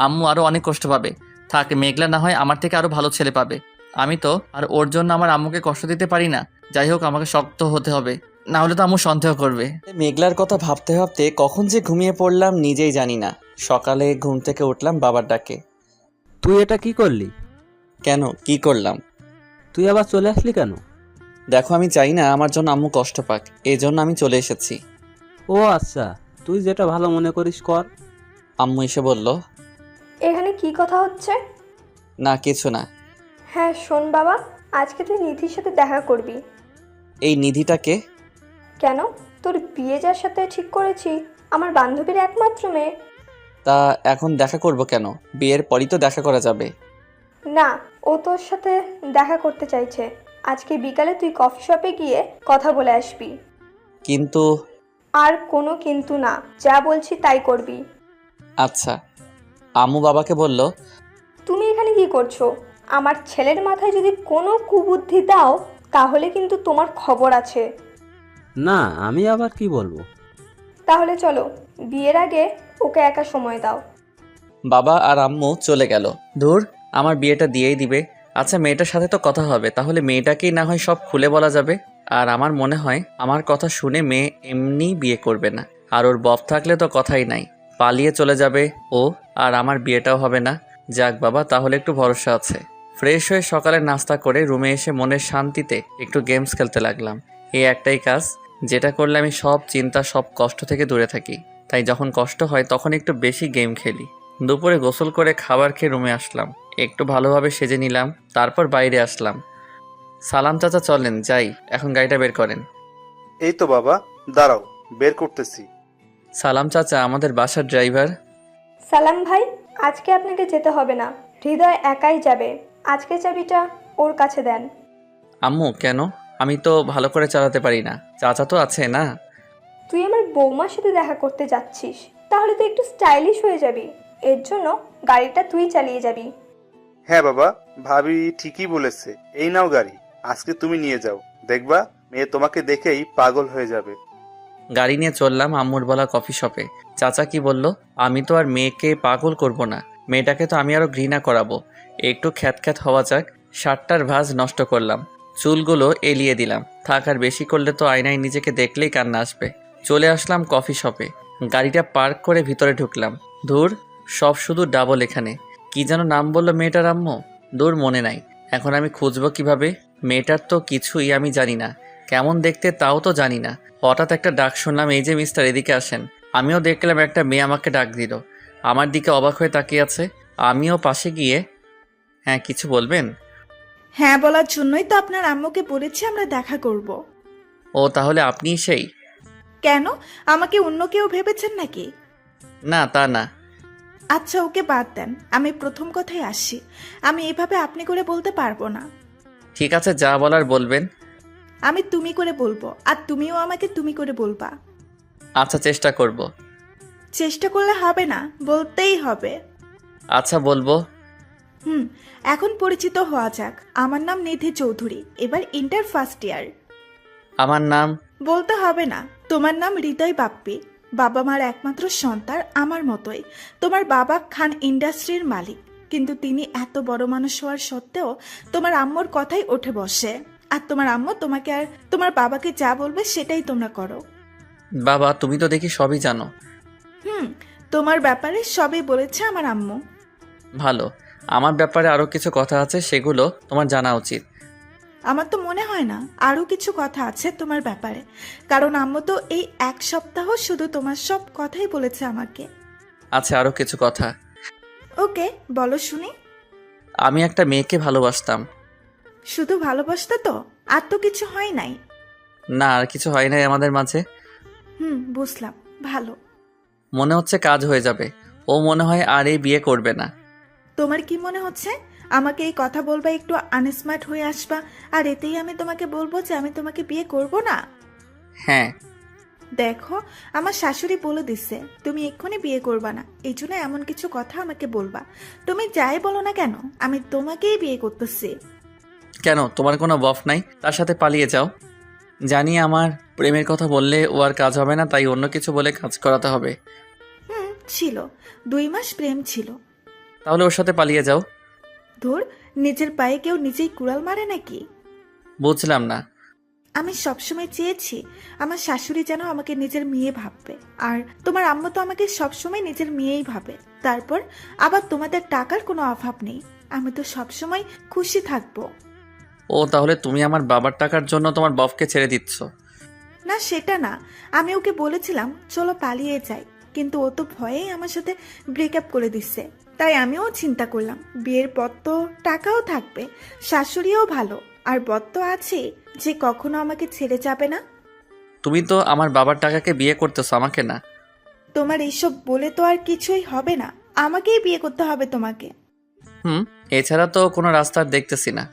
আম্মু আরও অনেক কষ্ট পাবে। থাক, মেঘলা না হয় আমার থেকে আরও ভালো ছেলে পাবে। আমি তো আর ওর জন্য আমার আম্মুকে কষ্ট দিতে পারি না। যাই হোক, আমাকে শক্ত হতে হবে, না হলে তো আম্মু সন্দেহ করবে। মেঘলার কথা ভাবতে ভাবতে কখন যে ঘুমিয়ে পড়লাম নিজেই জানি না। সকালে ঘুম থেকে উঠলাম বাবার ডাকে। তুই এটা কি করলি? কেন, কি করলাম? তুই আবার চলে আসলি কেন? দেখো, আমি চাই না আমার জন্য আম্মু কষ্ট পাক, এই জন্য আমি চলে এসেছি। ও আচ্ছা, তুই যেটা ভালো মনে করিস কর। আম্মু এসে বলল, এখানে কি কথা হচ্ছে? না কিছু না। হ্যাঁ শোন বাবা, আজকে তুই নিধির সাথে দেখা করবি। এই নিধিটাকে? কেন? তোর বিয়ে যার সাথে ঠিক করেছি, আমার বান্ধবীর একমাত্র মেয়ে। তা এখন দেখা করব কেন? বিয়ের পরই তো দেখা করা যাবে। না, ও তোর সাথে দেখা করতে চাইছে। আজকে বিকালে তুই কফি শপে গিয়ে কথা বলে আসবি। কিন্তু আর কোনো কিন্তু না, যা বলছি তাই করবি। আচ্ছা। আম্মু বাবাকে বলল, তুমি এখানে কি করছো? আমার ছেলের মাথায় যদি কোনো কুবুদ্ধি দাও তাহলে কিন্তু তোমার খবর আছে। না, আমি আবার কি বলবো? তাহলে চলো, বিয়ের আগে ওকে একা সময় দাও। বাবা আর আম্মু চলে গেল। ধুর, আমার বিয়েটা দিয়েই দিবে। আচ্ছা, মেয়েটার সাথে তো কথা হবে, তাহলে মেয়েটাকেই না হয় সব খুলে বলা যাবে। আর আমার মনে হয় আমার কথা শুনে মেয়ে এমনি বিয়ে করবে না। আর ওর বফ থাকলে তো কথাই নাই, পালিয়ে চলে যাবে ও, আর আমার বিয়েটাও হবে না। যাক বাবা, তাহলে একটু ভরসা আছে। ফ্রেশ হয়ে সকালে নাস্তা করে রুমে এসে মনের শান্তিতে একটু গেমস খেলতে লাগলাম। এই একটাই কাজ, যেটা করলে আমি সব চিন্তা সব কষ্ট থেকে দূরে থাকি। তাই যখন কষ্ট হয় তখন একটু বেশি গেম খেলি। দুপুরে গোসল করে খাবার খেয়ে রুমে আসলাম, একটু ভালোভাবে সেজে নিলাম, তারপর বাইরে আসলাম। সালাম চাচা, চলেন যাই, এখন গাড়িটা বের করেন। এই তো বাবা, দাঁড়াও, বের করতেছি। সালাম চাচা আমাদের বাসার ড্রাইভার। সালাম ভাই, আজকে আপনাকে যেতে হবে না, হৃদয় একাই যাবে। আজকে চাবিটা ওর কাছে দেন। আম্মু কেন? আমি তো ভালো করে চালাতে পারি না, চাচা তো আছে না। তুই আমার বৌমার সাথে দেখা করতে যাচ্ছিস, তাহলে তুই একটু স্টাইলিশ হয়ে যাবি। এর জন্য গাড়িটা তুই চালিয়ে যাবি। হ্যাঁ বাবা, ভাবি ঠিকই বলেছে। এই নাও গাড়ি, আজকে তুমি নিয়ে যাও, দেখবা মেয়ে তোমাকে দেখেই পাগল হয়ে যাবে। গাড়ি নিয়ে চললাম আম্মুর বলা কফি শপে। চাচা কি বলল, আমি তো আর মেয়েকে পাগল করব না, মেয়েটাকে তো আমি আরো ঘৃণা করাবো। একটু খ্যাত হওয়া যাক। শার্টটার ভাঁজ নষ্ট করলাম, চুলগুলো এলিয়ে দিলাম। থাক, আর বেশি করলে তো আয়নায় নিজেকে দেখলেই কান্না আসবে। চলে আসলাম কফি শপে, গাড়িটা পার্ক করে ভিতরে ঢুকলাম। ধুর, সব শুধু ডাবল। এখানে কি যেন নাম বললো মেয়েটার আম্মু, দূর মনে নাই। এখন আমি খুঁজবো কিভাবে? মেয়েটার তো কিছুই আমি জানি না, কেমন দেখতে তাও তো জানি না। হঠাৎ একটা ডাক শুনলাম, এই যে মিস্টার, এদিকে আসেন। আমিও দেখলাম একটা মেয়ে আমাকে ডাক দিল, আমার দিকে অবাক হয়ে তাকিয়ে আছে। আমিও পাশে গিয়ে, হ্যাঁ কিছু বলবেন? হ্যাঁ বলার জন্যই তো আপনার আম্মুকে বলেছি আমরা দেখা করব। ও তাহলে আপনিই সেই? কেন, আমাকে অন্য কেউ ভেবেছেন নাকি? না তা না। আচ্ছা ওকে বাদ দেন, আমি প্রথম কথায় আসি। আমি এভাবে আপনি করে বলতে পারবো না। ঠিক আছে, যা বলার বলবেন। আমি তুমি করে বলবো, আর তুমিও আমাকে তুমি করে বলবা। আচ্ছা, চেষ্টা করব। চেষ্টা করলে হবে না, বলতেই হবে। আচ্ছা বলবো। এখন পরিচিত হওয়া যাক। আমার নাম নিধি চৌধুরী, এবার ইন্টার ফার্স্ট ইয়ার। আমার নাম? বলতে হবে না, তোমার নাম হৃদয় বাপ্পি। বাবা মার একমাত্র সন্তান, আমার মতোই। তোমার বাবা খান ইন্ডাস্ট্রির মালিক, কিন্তু তিনি এত বড় মানুষ হওয়ার সত্ত্বেও তোমার আম্মুর কথাই ওঠে বসে। আর তোমার আম্মু তোমাকে আর তোমার বাবাকে যা বলবে সেটাই তোমরা করো। বাবা, তুমি তো দেখি সবই জানো। তোমার ব্যাপারে সবই বলেছে আমার আম্মু। ভালো, আমার ব্যাপারে আরো কিছু কথা আছে, সেগুলো তোমার জানা উচিত। আমার তো মনে হয় না আরো কিছু কথা আছে তোমার ব্যাপারে, কারণ আম্মু তো এই এক সপ্তাহ শুধু তোমার সব কথাই বলেছে আমাকে। আচ্ছা, আরো কিছু কথা। ওকে, বলো শুনি। আমি একটা মেয়েকে ভালোবাসতাম। শুধু ভালোবাসতে তো, আর তো কিছু হয় নাই? না, আর কিছু হয় নাই আমাদের মাঝে। বুঝলাম, ভালো। মনে হচ্ছে কাজ হয়ে যাবে, ও মনে হয় আর এই বিয়ে করবে না। তোমার কি মনে হচ্ছে আমাকে এই কথা বলবা, একটু আনস্মার্ট হয়ে আসবা, আর এতেই আমি তোমাকে বলবো যে আমি তোমাকে বিয়ে করব না? হ্যাঁ। দেখো, আমার শাশুড়ি বলে দিচ্ছে তুমি এক্ষুনি বিয়ে করবা না, এই জন্য এমন কিছু কথা আমাকে বলবা। তুমি যাই বলো না কেন, আমি তোমাকেই বিয়ে করতেছি। কেন, তোমার কোনো বফ নাই? তার সাথে পালিয়ে যাও। জানি আমার প্রেমের কথা বললে ও আর কাজ হবে না, তাই অন্য কিছু বলে কাজ করাতে হবে। ছিল, 2 মাস প্রেম ছিল। তাহলে ওর সাথে পালিয়ে যাও। ধুর, নিজের পায়ে কেউ নিজেই কুড়াল মারে নাকি? বুঝলাম না। আমি সবসময় চেয়েছি আমার শাশুড়ি যেন আমাকে নিজের মেয়ে ভাববে, আর তোমার আম্মু তো আমাকে সবসময় নিজের মেয়েই ভাবে। তারপর আবার তোমাদের টাকার কোনো অভাব নেই, আমি তো সবসময় খুশি থাকবো। ও তাহলে তুমি আমার বাবার টাকার জন্য তোমার বফকে ছেড়ে দিচ্ছ? না সেটা না, আমি ওকে বলেছিলাম চলো পালিয়ে যাই, কিন্তু ও তো ভয়েই আমার সাথে ব্রেকআপ করে দিচ্ছে। তাই আমিও চিন্তা করলাম বিয়ের পর তো টাকাও থাকবে, শাশুড়িও ভালো, আর বর তো আছে যে কখনো আমাকে ছেড়ে যাবে না। তুমি তো আমার বাবার টাকাকে বিয়ে করতেছো, আমাকে না। তোমার এইসব বলে তো আর কিছুই হবে না, আমাকেই বিয়ে করতে হবে তোমাকে। এছাড়া তো কোনো রাস্তা আর দেখতেছি না।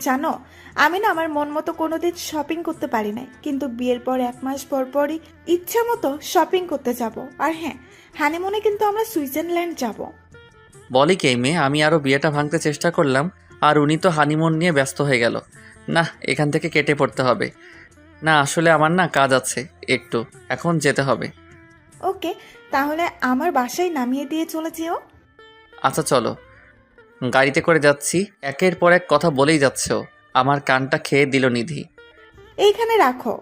জানো, আমি না আমার মন মতো কোনোদিন শপিং করতে পারি নাই, কিন্তু বিয়ের পর 1 মাস পর পরই ইচ্ছা মতো শপিং করতে যাব। আর হ্যাঁ, হানিমুনে কিন্তু আমরা সুইজারল্যান্ড যাব। বলি কে মেয়ে, আমি আরও বিয়েটা ভাঙতে চেষ্টা করলাম আর উনি তো হানিমুন নিয়ে ব্যস্ত হয়ে গেল। না, এখান থেকে কেটে পড়তে হবে। না আসলে আমার না কাজ আছে একটু, এখন যেতে হবে। ওকে, তাহলে আমার বাসায় নামিয়ে দিয়ে চলে যেও। আচ্ছা চলো। গাড়িতে করে যাচ্ছি, একের পর এক কথা বলেই যাচ্ছে ও। আমার কানটা খেয়ে দিল নিধি। এইখানে রাখো।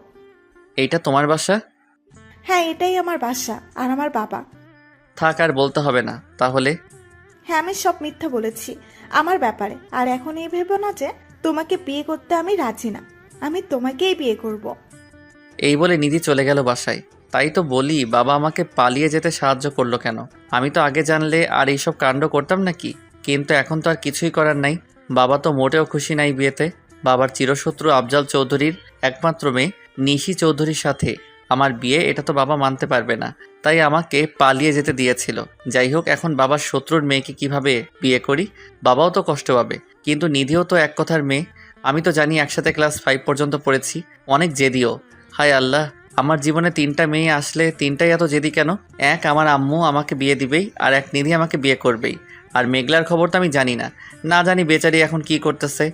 এইটা তোমার বাসা? হ্যাঁ, এটাই আমার বাসা আর আমার বাবা। থাক, আর বলতে হবে না তাহলে। হ্যাঁ, আমি সব মিথ্যা বলেছি আমার ব্যাপারে। আর এখন এই ভেবো না যে তোমাকে বিয়ে করতে আমি রাজি না, আমি তোমাকেই বিয়ে করব। এই বলে নিধি চলে গেল বাসায়। তাই তো বলি, বাবা আমাকে পালিয়ে যেতে সাহায্য করলো কেন? আমি তো আগে জানলে আর এইসব কাণ্ড করতাম নাকি? কিন্তু এখন তো আর কিছুই করার নাই। বাবা তো মোটেও খুশি নাই বিয়েতে। বাবার চিরশত্রু আফজাল চৌধুরীর একমাত্র মেয়ে নিশি চৌধুরীর সাথে আমার বিয়ে, এটা তো বাবা মানতে পারবে না। তাই আমাকে পালিয়ে যেতে দিয়েছিল। যাই হোক, এখন বাবার শত্রুর মেয়েকে কিভাবে বিয়ে করি? বাবাও তো কষ্ট পাবে, কিন্তু নিধিও তো এক কথার মেয়ে। আমি তো জানি একসাথে ক্লাস 5 পর্যন্ত পড়েছি। অনেক জেদিও। হায় আল্লাহ, আমার জীবনে 3টা মেয়ে আসলে 3টাই এত জেদি কেন? এক আমার আম্মু আমাকে বিয়ে দিবেই, আর এক নিধি আমাকে বিয়ে করবেই। আর মেঘলার খবর তো আমি জানি না, না জানি বেচারি এখন কি করতেছে।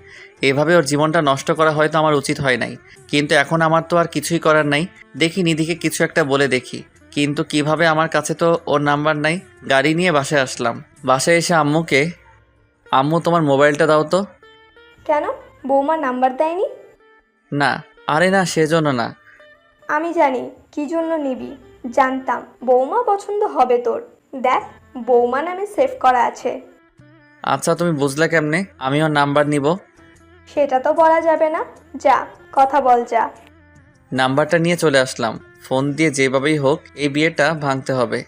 এভাবে ওর জীবনটা নষ্ট করা হয়তো আমার উচিত হয় নাই, কিন্তু এখন আমার তো আর কিছুই করার নাই। দেখি নিধিকে কিছু একটা বলে দেখি, কিন্তু কিভাবে? আমার কাছে তো ওর নাম্বার নাই। গাড়ি নিয়ে বাসায় আসলাম। বাসায় এসে আম্মুকে, আম্মু তোমার মোবাইলটা দাও তো। কেন, বৌমা নাম্বার দেয়নি? না, আরে না, সেজন্য না। আমি জানি কি জন্য নিবি, জানতাম বৌমা পছন্দ হবে তোর। দেখ, বৌমা নামে সেভ করা আছে। আচ্ছা, তুমি বুঝলে কেমনে আমি ওর নাম্বার নিব? সেটা তো বলা যাবে না, যা কথা বল যা। নাম্বারটা নিয়ে চলে আসলাম। ফোন দিয়ে যেভাবেই হোক এই বিয়েটা ভাঙতে হবে।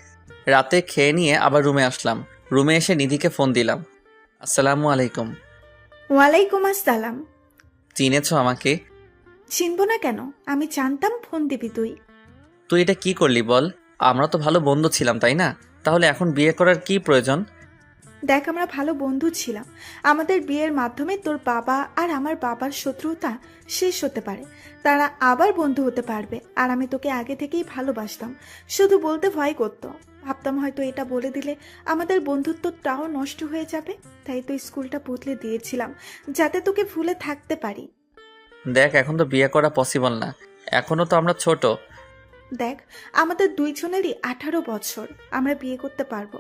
রাতে খেয়ে নিয়ে আবার রুমে আসলাম। রুমে এসে নিধিকে ফোন দিলাম। আসসালামু আলাইকুম। ওয়ালাইকুম আসসালাম। চিনেছো আমাকে? চিনব না কেন, আমি জানতাম ফোন দিবি তুই। তুই এটা কি করলি বল? আমরা তো ভালো বন্ধু ছিলাম, তাই না? তাহলে এখন বিয়ে করার কি প্রয়োজন? দেখ, আমরা ভালো বন্ধু ছিলাম। আমাদের বিয়ের মাধ্যমে তোর বাবা আর আমার বাবার শত্রুতা শেষ হতে পারে, তারা আবার বন্ধু হতে পারবে। আর আমি তোকে আগে থেকেই ভালোবাসতাম, শুধু বলতে ভয় করতো। ভাবতাম হয়তো এটা বলে দিলে আমাদের বন্ধুত্বটাও নষ্ট হয়ে যাবে, তাই তো স্কুলটা বদলে দিয়েছিলাম যাতে তোকে ভুলে থাকতে পারি। দেখ, এখন তো বিয়ে করা পসিবল না, এখনো তো আমরা ছোট। দেখ, আমাদের দুইজনেরই 18 বছর, আমরা বিয়ে করতে পারবো।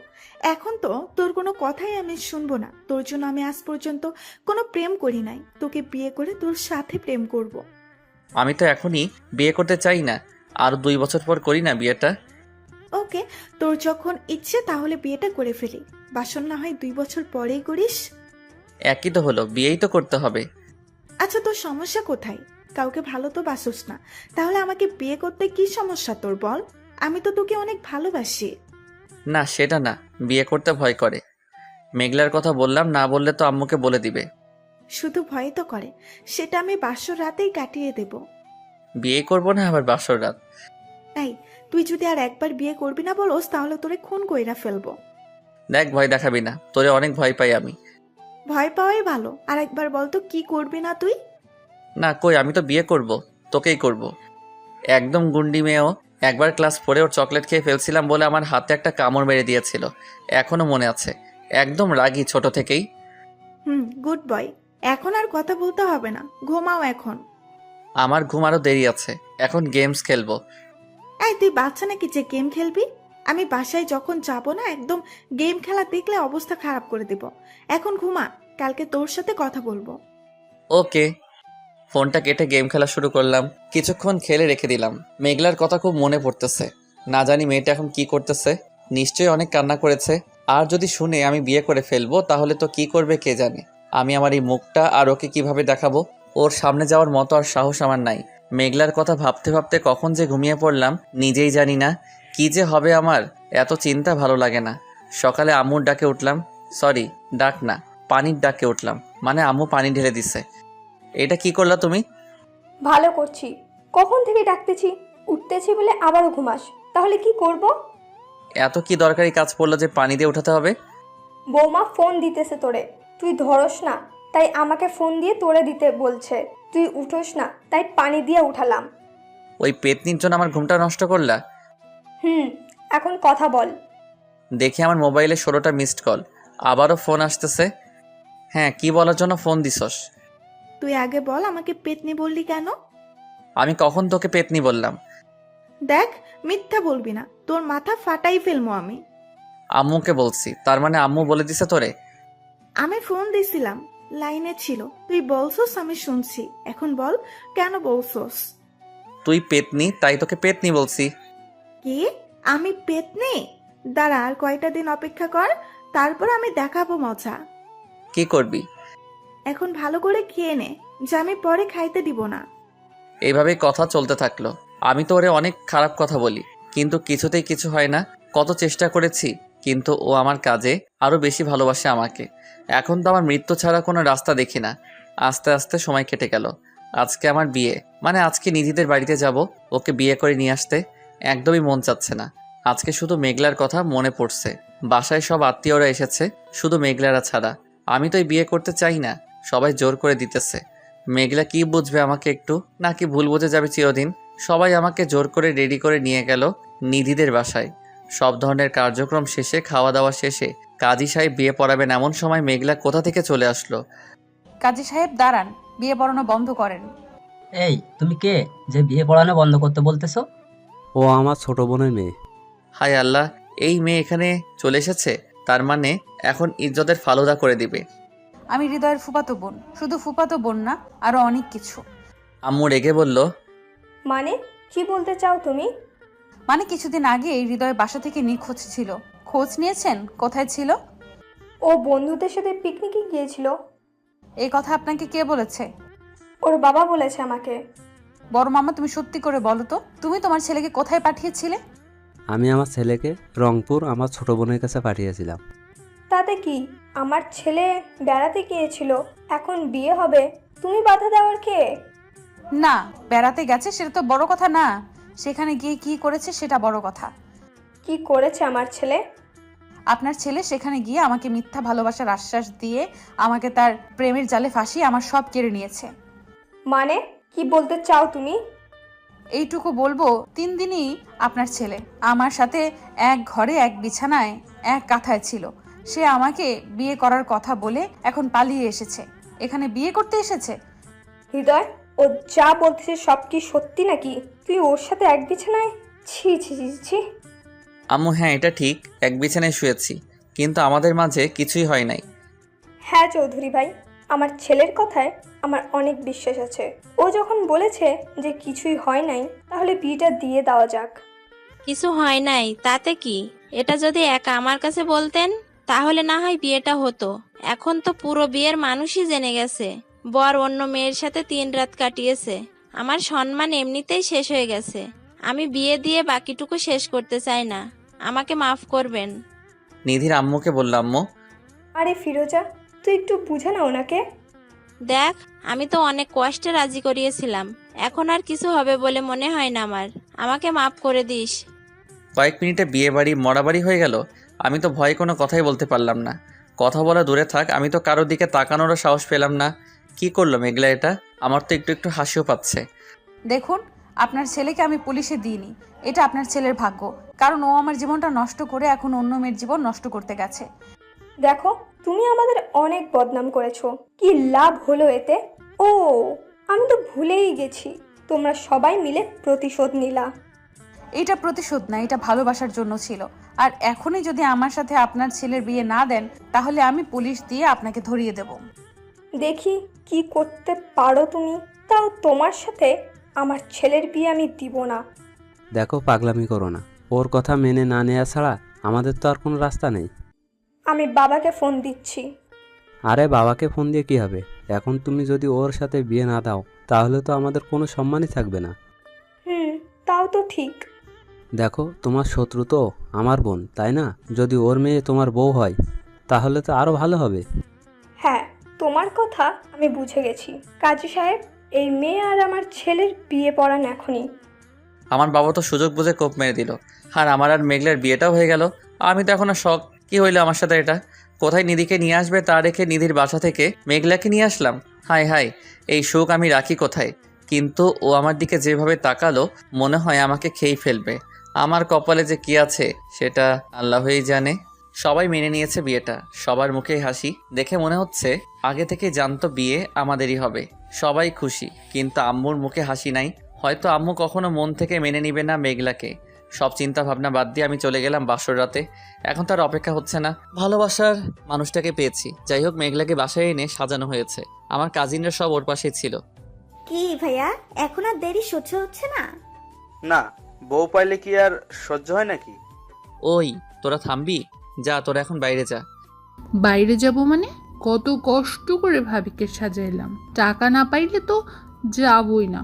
এখন তো তোর কোনো কথাই আমি শুনবো না। তোর জন্য আমি আজ পর্যন্ত কোনো প্রেম করি নাই, তোকে বিয়ে করে তোর সাথে প্রেম করব। আমি তো এখনই বিয়ে করতে চাই না, আর 2 বছর পর করি না বিয়েটা। ওকে, তোর যখন ইচ্ছে তাহলে বিয়েটা করে ফেলি। বাসন না হয় 2 বছর পরেই করিস। একই তো হলো, বিয়েই তো করতে হবে। আচ্ছা, তোর সমস্যা কোথায়? কাউকে ভালো তো বাসুস না, তাহলে আমাকে বিয়ে করতে কি সমস্যা তোর বল? আমি তো তোকে অনেক ভালোবাসি। না, সেটা না, বিয়ে করতে ভয় করে। মেঘলার কথা বললাম, না বললে তো আম্মুকে বলে দিবে। শুধু ভয় তো করে, সেটা আমি বাসর রাতেই কাটিয়ে দেব। বিয়ে করবো না আবার বাসর রাত? এই, তুই যদি আর একবার বিয়ে করবি না বলোস, তাহলে তোরে খুন কইরা ফেলবো। দেখ, ভয় দেখাবি না, তোরে অনেক ভয় পাই আমি। ভয় পাওয়াই ভালো। আর একবার বলতো কি করবি না তুই? না কই, আমি তো বিয়ে করব, তোকেই করব। একদম গুন্ডি মেয়েও। একবার ক্লাস 4-এ ওর চকলেট খেয়ে ফেলছিলাম বলে আমার হাতে একটা কামড় মেরে দিয়েছিল, এখনো মনে আছে। একদম রাগী ছোট থেকেই। Good boy. এখন আর কথা বলতে হবে না, ঘুমাও এখন। আমার ঘুম আরো দেরি আছে, এখন গেমস খেলবো। এই, তুই বাচ্চা নাকি যে গেম খেলবি? আমি বাসায় যখন যাব না, একদম গেম খেলা দেখলে অবস্থা খারাপ করে দেব। এখন ঘুমা, কালকে তোর সাথে কথা বলবো। ওকে। ফোনটা কেটে গেম খেলা শুরু করলাম। কিছুক্ষণ খেলে রেখে দিলাম। মেঘলার কথা খুব মনে পড়তেছে। না জানি মেয়েটা এখন কি করতেছে, নিশ্চয়ই অনেক কান্না করেছে। আর যদি শুনে আমি বিয়ে করে ফেলবো তাহলে তো কি করবে কে জানে। আমি আমার এই মুখটা আর ওকে কিভাবে দেখাবো? ওর সামনে যাওয়ার মতো আর সাহস আমার নাই। মেঘলার কথা ভাবতে ভাবতে কখন যে ঘুমিয়ে পড়লাম নিজেই জানি না। কি যে হবে আমার, এত চিন্তা ভালো লাগে না। সকালে আম্মুর ডাকে উঠলাম, সরি ডাক না, পানির ডাকে উঠলাম, মানে আম্মু পানি ঢেলে দিছে। এটা কি করলা তুমি? ভালো করছি। কখন থেকে ডাকতেছি, উঠতেছি বলে আবারও ঘুমাস, তাহলে কি করব? এত কি দরকারি কাজ পড়লো যে পানি দিয়ে উঠাতে হবে? বৌমা ফোন দিতেছে তোরে, তুই ধরস না, তাই আমাকে ফোন দিয়ে তোরে দিতে বলছে। তুই উঠোস না, তাই পানি দিয়ে উঠালাম। ওই পেতনির জন্য আমার ঘুমটা নষ্ট করলা? এখন কথা বল। দেখি আমার মোবাইলে 16টা মিসড কল, আবারও ফোন আসতেছে। হ্যাঁ, কি বলার জন্য ফোন দিছস? তুই আগে বল আমাকে পেতনি বললি কেন? আমি কখন তোকে পেতনি বললাম? দেখ, মিথ্যা বলবি না, তোর মাথা ফাটাই ফেলবো আমি। আম্মুকে বলছি, তার মানে আম্মু বলে দিছে তোরে? আমি ফোন দিছিলাম, লাইনে ছিল, তুই বলছস, আমি শুনছি। এখন বল কেন বলছস? তুই পেতনি, তাই তোকে পেতনি বলছি। কি? আমি পেতনি? দাঁড়া, আর কয়টা দিন অপেক্ষা কর, তারপর আমি দেখাবো মজা। কি করবি? এখন ভালো করে খেয়ে নে, যে আমি পরে খাইতে দিব না। এইভাবেই কথা চলতে থাকলো। আমি তো ওরে অনেক খারাপ কথা বলি, কিন্তু কিছুতেই কিছু হয় না। কত চেষ্টা করেছি, কিন্তু ও আমার কাজে আরো বেশি ভালোবাসে আমাকে। এখন তো আমার মৃত্যু ছাড়া কোনো রাস্তা দেখি না। আস্তে আস্তে সময় কেটে গেল। আজকে আমার বিয়ে, মানে আজকে নিধিদের বাড়িতে যাব, ওকে বিয়ে করে নিয়ে আসতে। একদমই মন চাচ্ছে না। আজকে শুধু মেঘলার কথা মনে পড়ছে। বাসায় সব আত্মীয়রা এসেছে, শুধু মেঘলারা ছাড়া। আমি তো এই বিয়ে করতে চাই না, সবাই জোর করে দিতেছে। মেঘলা কি বুঝবে আমাকে একটু, নাকি ভুল বুঝে যাবে চিরদিন? সবাই আমাকে জোর করে রেডি করে নিয়ে গেল নিধিদের বাসায়। সব ধরনের কার্যক্রম শেষে, খাওয়া দাওয়া শেষে কাজী সাহেব বিয়ে পড়াবেন এমন সময় মেঘলা কোথা থেকে চলে আসলো। কাজী সাহেব দাঁড়ান, বিয়ে পড়ানো বন্ধ করেন। এই তুমি কে যে বিয়ে পড়ানো বন্ধ করতে বলতেছো? ও আমার ছোট বোনের মেয়ে। হায় আল্লাহ, এই মেয়ে এখানে চলে এসেছে, তার মানে এখন ইজ্জতের ফালুদা করে দিবে। আমি হৃদয়ের ফুফাতো বোন, শুধু ফুফাতো বোন না, আরো অনেক কিছু। আম্মু রেগে বলল, মানে কি বলতে চাও তুমি? মানে কিছুদিন আগে হৃদয় বাসা থেকে নিখোঁজ ছিল। খোঁজ নিয়েছেন কোথায় ছিল? ও বন্ধুদের সাথে পিকনিকে গিয়েছিল। এই কথা আপনাকে কে বলেছে? ওর বাবা বলেছে আমাকে। বড় মামা, তুমি সত্যি করে বলো তো, তুমি তোমার ছেলেকে কোথায় পাঠিয়েছিলে? আমি আমার ছেলেকে রংপুর আমার ছোট বোনের কাছে পাঠিয়েছিলাম। তাতে কি, আমার ছেলে বেড়াতে গিয়েছিল, এখন বিয়ে হবে, তুমি বাধা দেওয়ার কে? না, বেড়াতে গেছে সেটা তো বড় কথা না, সেখানে গিয়ে কি করেছে সেটা বড় কথা। কি করেছে আমার ছেলে? আপনার ছেলে সেখানে গিয়ে আমাকে মিথ্যা ভালোবাসার আশ্বাস দিয়ে আমাকে তার প্রেমের জালে ফাঁসিয়ে আমার সব কেড়ে নিয়েছে। মানে কি বলতে চাও তুমি? এইটুকু বলবো, 3 দিনই আপনার ছেলে আমার সাথে এক ঘরে, এক বিছানায়, এক কাঁথায় ছিল। সে আমাকে বিয়ে করার কথা বলে এখন পালিয়ে এসেছে, এখানে বিয়ে করতে এসেছে। হৃদয়, ও যা বলতেছে সব কি সত্যি নাকি? তুই ওর সাথে এক বিছানায়? ছি ছি ছি ছি। আম্মু হ্যাঁ, এটা ঠিক, এক বিছানায় শুয়েছি, কিন্তু আমাদের মাঝে কিছুই হয় নাই। হ্যাঁ চৌধুরী ভাই, আমার ছেলের কথায় আমার অনেক বিশ্বাস আছে। ও যখন বলেছে যে কিছুই হয় নাই, তাহলে বিয়েটা দিয়ে দেওয়া যাক। কিছু হয় নাই তাতে কি? এটা যদি একা আমার কাছে বলতেন তাহলে না হয় বিয়েটা হতো। এখন তো পুরো বিয়ের মানুষই জেনে গেছে বর অন্য মেয়ের সাথে 3 রাত কাটিয়েছে। আমার সম্মান এমনিতেই শেষ হয়ে গেছে। আমি বিয়ে দিয়ে বাকিটুকু শেষ করতে চাই না, আমাকে মাফ করবেন। নিধির আম্মুকে বললাম, আম্মু আরে ফিরোজা, তুই একটু বুঝা না ওনাকে। দেখ, আমি তো অনেক কষ্টে রাজি করিয়েছিলাম, এখন আর কিছু হবে বলে মনে হয় না আমার। আমাকে মাফ করে দিস। কয়েক মিনিটে বিয়ে বাড়ি মরাবাড়ি হয়ে গেল। আমি তো ভয়ে কোনো কথাই বলতে পারলাম না। কথা বলা দূরে থাক, আমি তো কারোর দিকে তাকানোরও সাহস পেলাম না। কি করলো মেঘলা এটা? আমার তো একটু একটু হাসিও পাচ্ছে। দেখুন, আপনার ছেলেকে আমি পুলিশে দিইনি, এটা আপনার ছেলের ভাগ্য, কারণ ও আমার জীবনটা নষ্ট করে এখন অন্য মেয়ের জীবন নষ্ট করতে গেছে। দেখো, তুমি আমাদের অনেক বদনাম করেছো, কি লাভ হলো এতে? ও, আমি তো ভুলেই গেছি, তোমরা সবাই মিলে প্রতিশোধ নিলা। এটা প্রতিশোধ না, এটা ভালোবাসার জন্য ছিল। আর এখনই যদি আমার সাথে আপনার ছেলের বিয়ে না দেন, তাহলে আমি পুলিশ দিয়ে আপনাকে ধরিয়ে দেব। দেখি কি করতে পারো তুমি। তাও তোমার সাথে আমার ছেলের বিয়ে আমি দিব না। দেখো, পাগলামি করো না। ওর কথা মেনে না নেওয়া ছাড়া আমাদের তো আর কোনো রাস্তা নেই। আমি বাবাকে ফোন দিচ্ছি। আরে বাবাকে ফোন দিয়ে কি হবে? এখন তুমি যদি ওর সাথে বিয়ে না দাও তাহলে তো আমাদের কোনো সম্মানই থাকবে না। তাও তো ঠিক। দেখো তোমার শত্রু তো আমার বোন, তাই না? যদি ওর মেয়ে তোমার বউ হয় তাহলে তো আরও ভালো হবে। হ্যাঁ, তোমার কথা আমি বুঝে গেছি। কাজী সাহেব, এই মেয়ে আর আমার ছেলের বিয়ে পড়ান এখনই। আমার বাবা তো সুযোগ বুঝে কোপ মেরে দিল, আর আমার আর মেঘলার বিয়েটাও হয়ে গেল। আমি তো এখন আর শখ, কি হইলো আমার সাথে এটা? কোথায় নিধিকে নিয়ে আসবে তা রেখে নিধির বাসা থেকে মেঘলাকে নিয়ে আসলাম। হায় হায়, এই সুখ আমি রাখি কোথায়? কিন্তু ও আমার দিকে যেভাবে তাকালো মনে হয় আমাকে খেয়েই ফেলবে। আমার কপালে যে কি আছে সেটা আল্লাহই জানে। সবাই মেনে নিয়েছে বিয়েটা, সবার মুখেই হাসি, দেখে মনে হচ্ছে আগে থেকে জানতো বিয়ে আমাদেরই হবে। সবাই খুশি, কিন্তু আম্মুর মুখে হাসি নাই। হয়তো আম্মু কখনো মন থেকে মেনে নিবে না মেঘলাকে। সব চিন্তা ভাবনা বাদ দিয়ে আমি চলে গেলাম বাসর রাতে। এখন তার অপেক্ষা হচ্ছে না, ভালোবাসার মানুষটাকে পেয়েছি। যাই হোক, মেঘলাকে বাসায় এনে সাজানো হয়েছে। আমার কাজিনরা সব ওর পাশেই ছিল। কি ভাইয়া, এখন আর দেরি সহ্য হচ্ছে না? না, বউ পাইলে কি আর সহ্য হয় নাকি? ওই তোরা থামবি? যা, তোরা এখন বাইরে যা। বাইরে যাব মানে? কত কষ্ট করে ভাবিকে সাজাইলাম, টাকা না পাইলে তো যাবই না।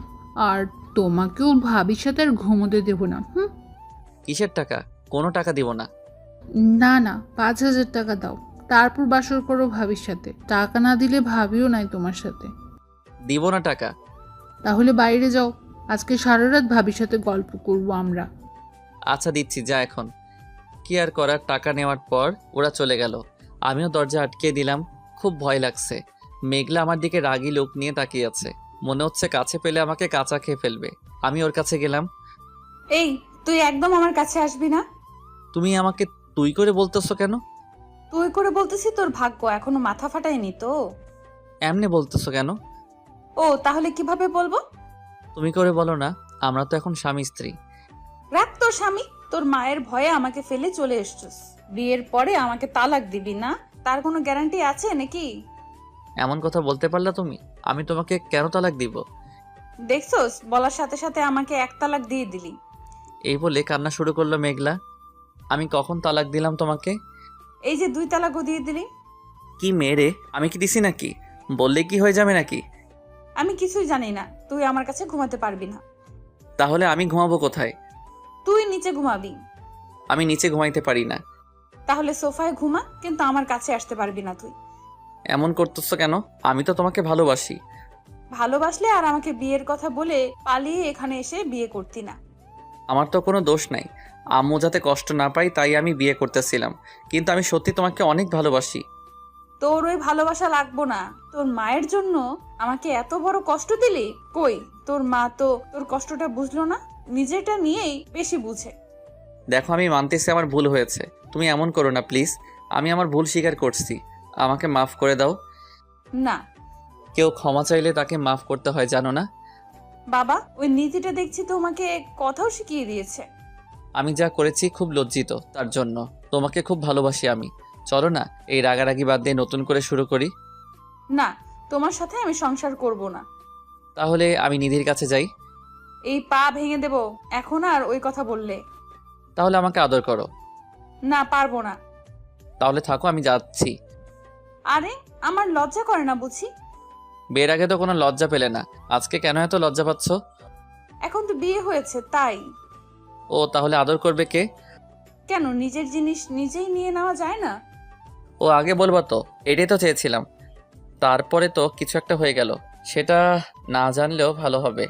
আর তোমাকেও ভাবির সাথে আর ঘুমোতে দেবো না। কিসের টাকা? কোনো টাকা দিব না। না না, 5,000 টাকা দাও, তারপর বাসর করো ভাবির সাথে। টাকা না দিলে ভাবিও নাই তোমার সাথে। দিব না টাকা। তাহলে বাইরে যাও, আজকে সারা রাত ভাবির সাথে গল্প করবো আমরা। আচ্ছা দিচ্ছি, যা এখন। কি আর করার, টাকা নেওয়ার পর ওরা চলে গেল। আমিও দরজা আটকে দিলাম। খুব ভয় লাগছে। মেঘলা আমার দিকে রাগী লোক নিয়ে তাকিয়ে আছে, মনে হচ্ছে কাছে পেলে আমাকে কাঁচা খেয়ে ফেলবে। আমি ওর কাছে গেলাম। এই, তুই একদম আমার কাছে আসবি না। তুমি আমাকে তুই করে বলতেছো কেন? তুই করে বলতেছি, তোর ভাগ্য এখনো মাথা ফাটায়নি তো। এমনি বলতেছো কেন? ও, তাহলে কিভাবে বলবো? তুমি করে বলো না, আমরা তো এখন স্বামী স্ত্রী। রাখ তোর স্বামী, তোর মায়ের ভয়ে আমাকে ফেলে চলে এসছিস। বিয়ের পরে আমাকে তালাক দিবি না, তার কোনো গ্যারান্টি আছে নাকি? এমন কথা বলতে পারলা তুমি? আমি তোমাকে কেন তালাক দিব? দেখছোস, বলার সাথে সাথে আমাকে এক তালাক দিয়ে দিলি। এই বলে কান্না শুরু করলো মেঘলা। আমি কখন তালাক দিলাম তোমাকে? এই যে 2 তালাকও দিয়ে দিলি। কি মেরে, আমি কি দিছি নাকি? বললে কি হয়ে যাবে নাকি? আমি কিছুই জানি না, তুই আমার কাছে ঘুমাতে পারবি না। তাহলে আমি ঘুমাবো কোথায়? তুই নিচে ঘুমাবি। আমি নিচে ঘুমাইতে পারি না। তাহলে সোফায় ঘুমা, কিন্তু আমার কাছে আসতে পারবি না তুই। এমন করতেছো কেন? আমি তো তোমাকে ভালোবাসি। ভালোবাসলে আর আমাকে বিয়ের কথা বলে পালিয়ে এখানে এসে বিয়ে করতি না। আমার তো কোনো দোষ নাই। আম্মু যাতে কষ্ট না পাই তাই আমি বিয়ে করতেছিলাম, কিন্তু আমি সত্যি তোমাকে অনেক ভালোবাসি। তোর ওই ভালোবাসা লাগবো না। তোর মায়ের জন্য আমাকে এত বড় কষ্ট দিলি। কই, তোর মা তো তোর কষ্টটা বুঝলো না, নিজেটা নিয়েই বেশি বুঝে। দেখো, আমি মানতেছি আমার ভুল হয়েছে, তুমি এমন করো না প্লিজ। আমি আমার ভুল স্বীকার করছি, আমাকে মাফ করে দাও। না। কেউ ক্ষমা চাইলে তাকে মাফ করতে হয়, জানো না? বাবা, ওই নীতিটা দেখছি তোমাকে কথাও শিখিয়ে দিয়েছে। আমি যা করেছি খুব লজ্জিত তার জন্য। তোমাকে খুব ভালোবাসি আমি। চলো না, এই রাগারাগি বাদ দিয়ে নতুন করে শুরু করি। না, তোমার সাথে আমি সংসার করব না। তাহলে আমি নিধির কাছে যাই। এই পা ভেঙে দেব এখন আর ওই কথা বললে। তাহলে আমাকে আদর করো। না, পারবো না। তাহলে থাকো, আমি যাচ্ছি। আরে, আমার লজ্জা করে না বুঝি? বিয়ের আগে তো কোনো লজ্জা পেলে না, আজকে কেন এত লজ্জা পাচ্ছ? এখন তো বিয়ে হয়েছে তাই। ও, তাহলে আদর করবে কে? কেন, নিজের জিনিস নিজেই নিয়ে নেওয়া যায় না? ও, আগে বলবা তো, এটাই তো চেয়েছিলাম। তারপরে তো কিছু একটা হয়ে গেল, সেটা না জানলেও ভালো হবে।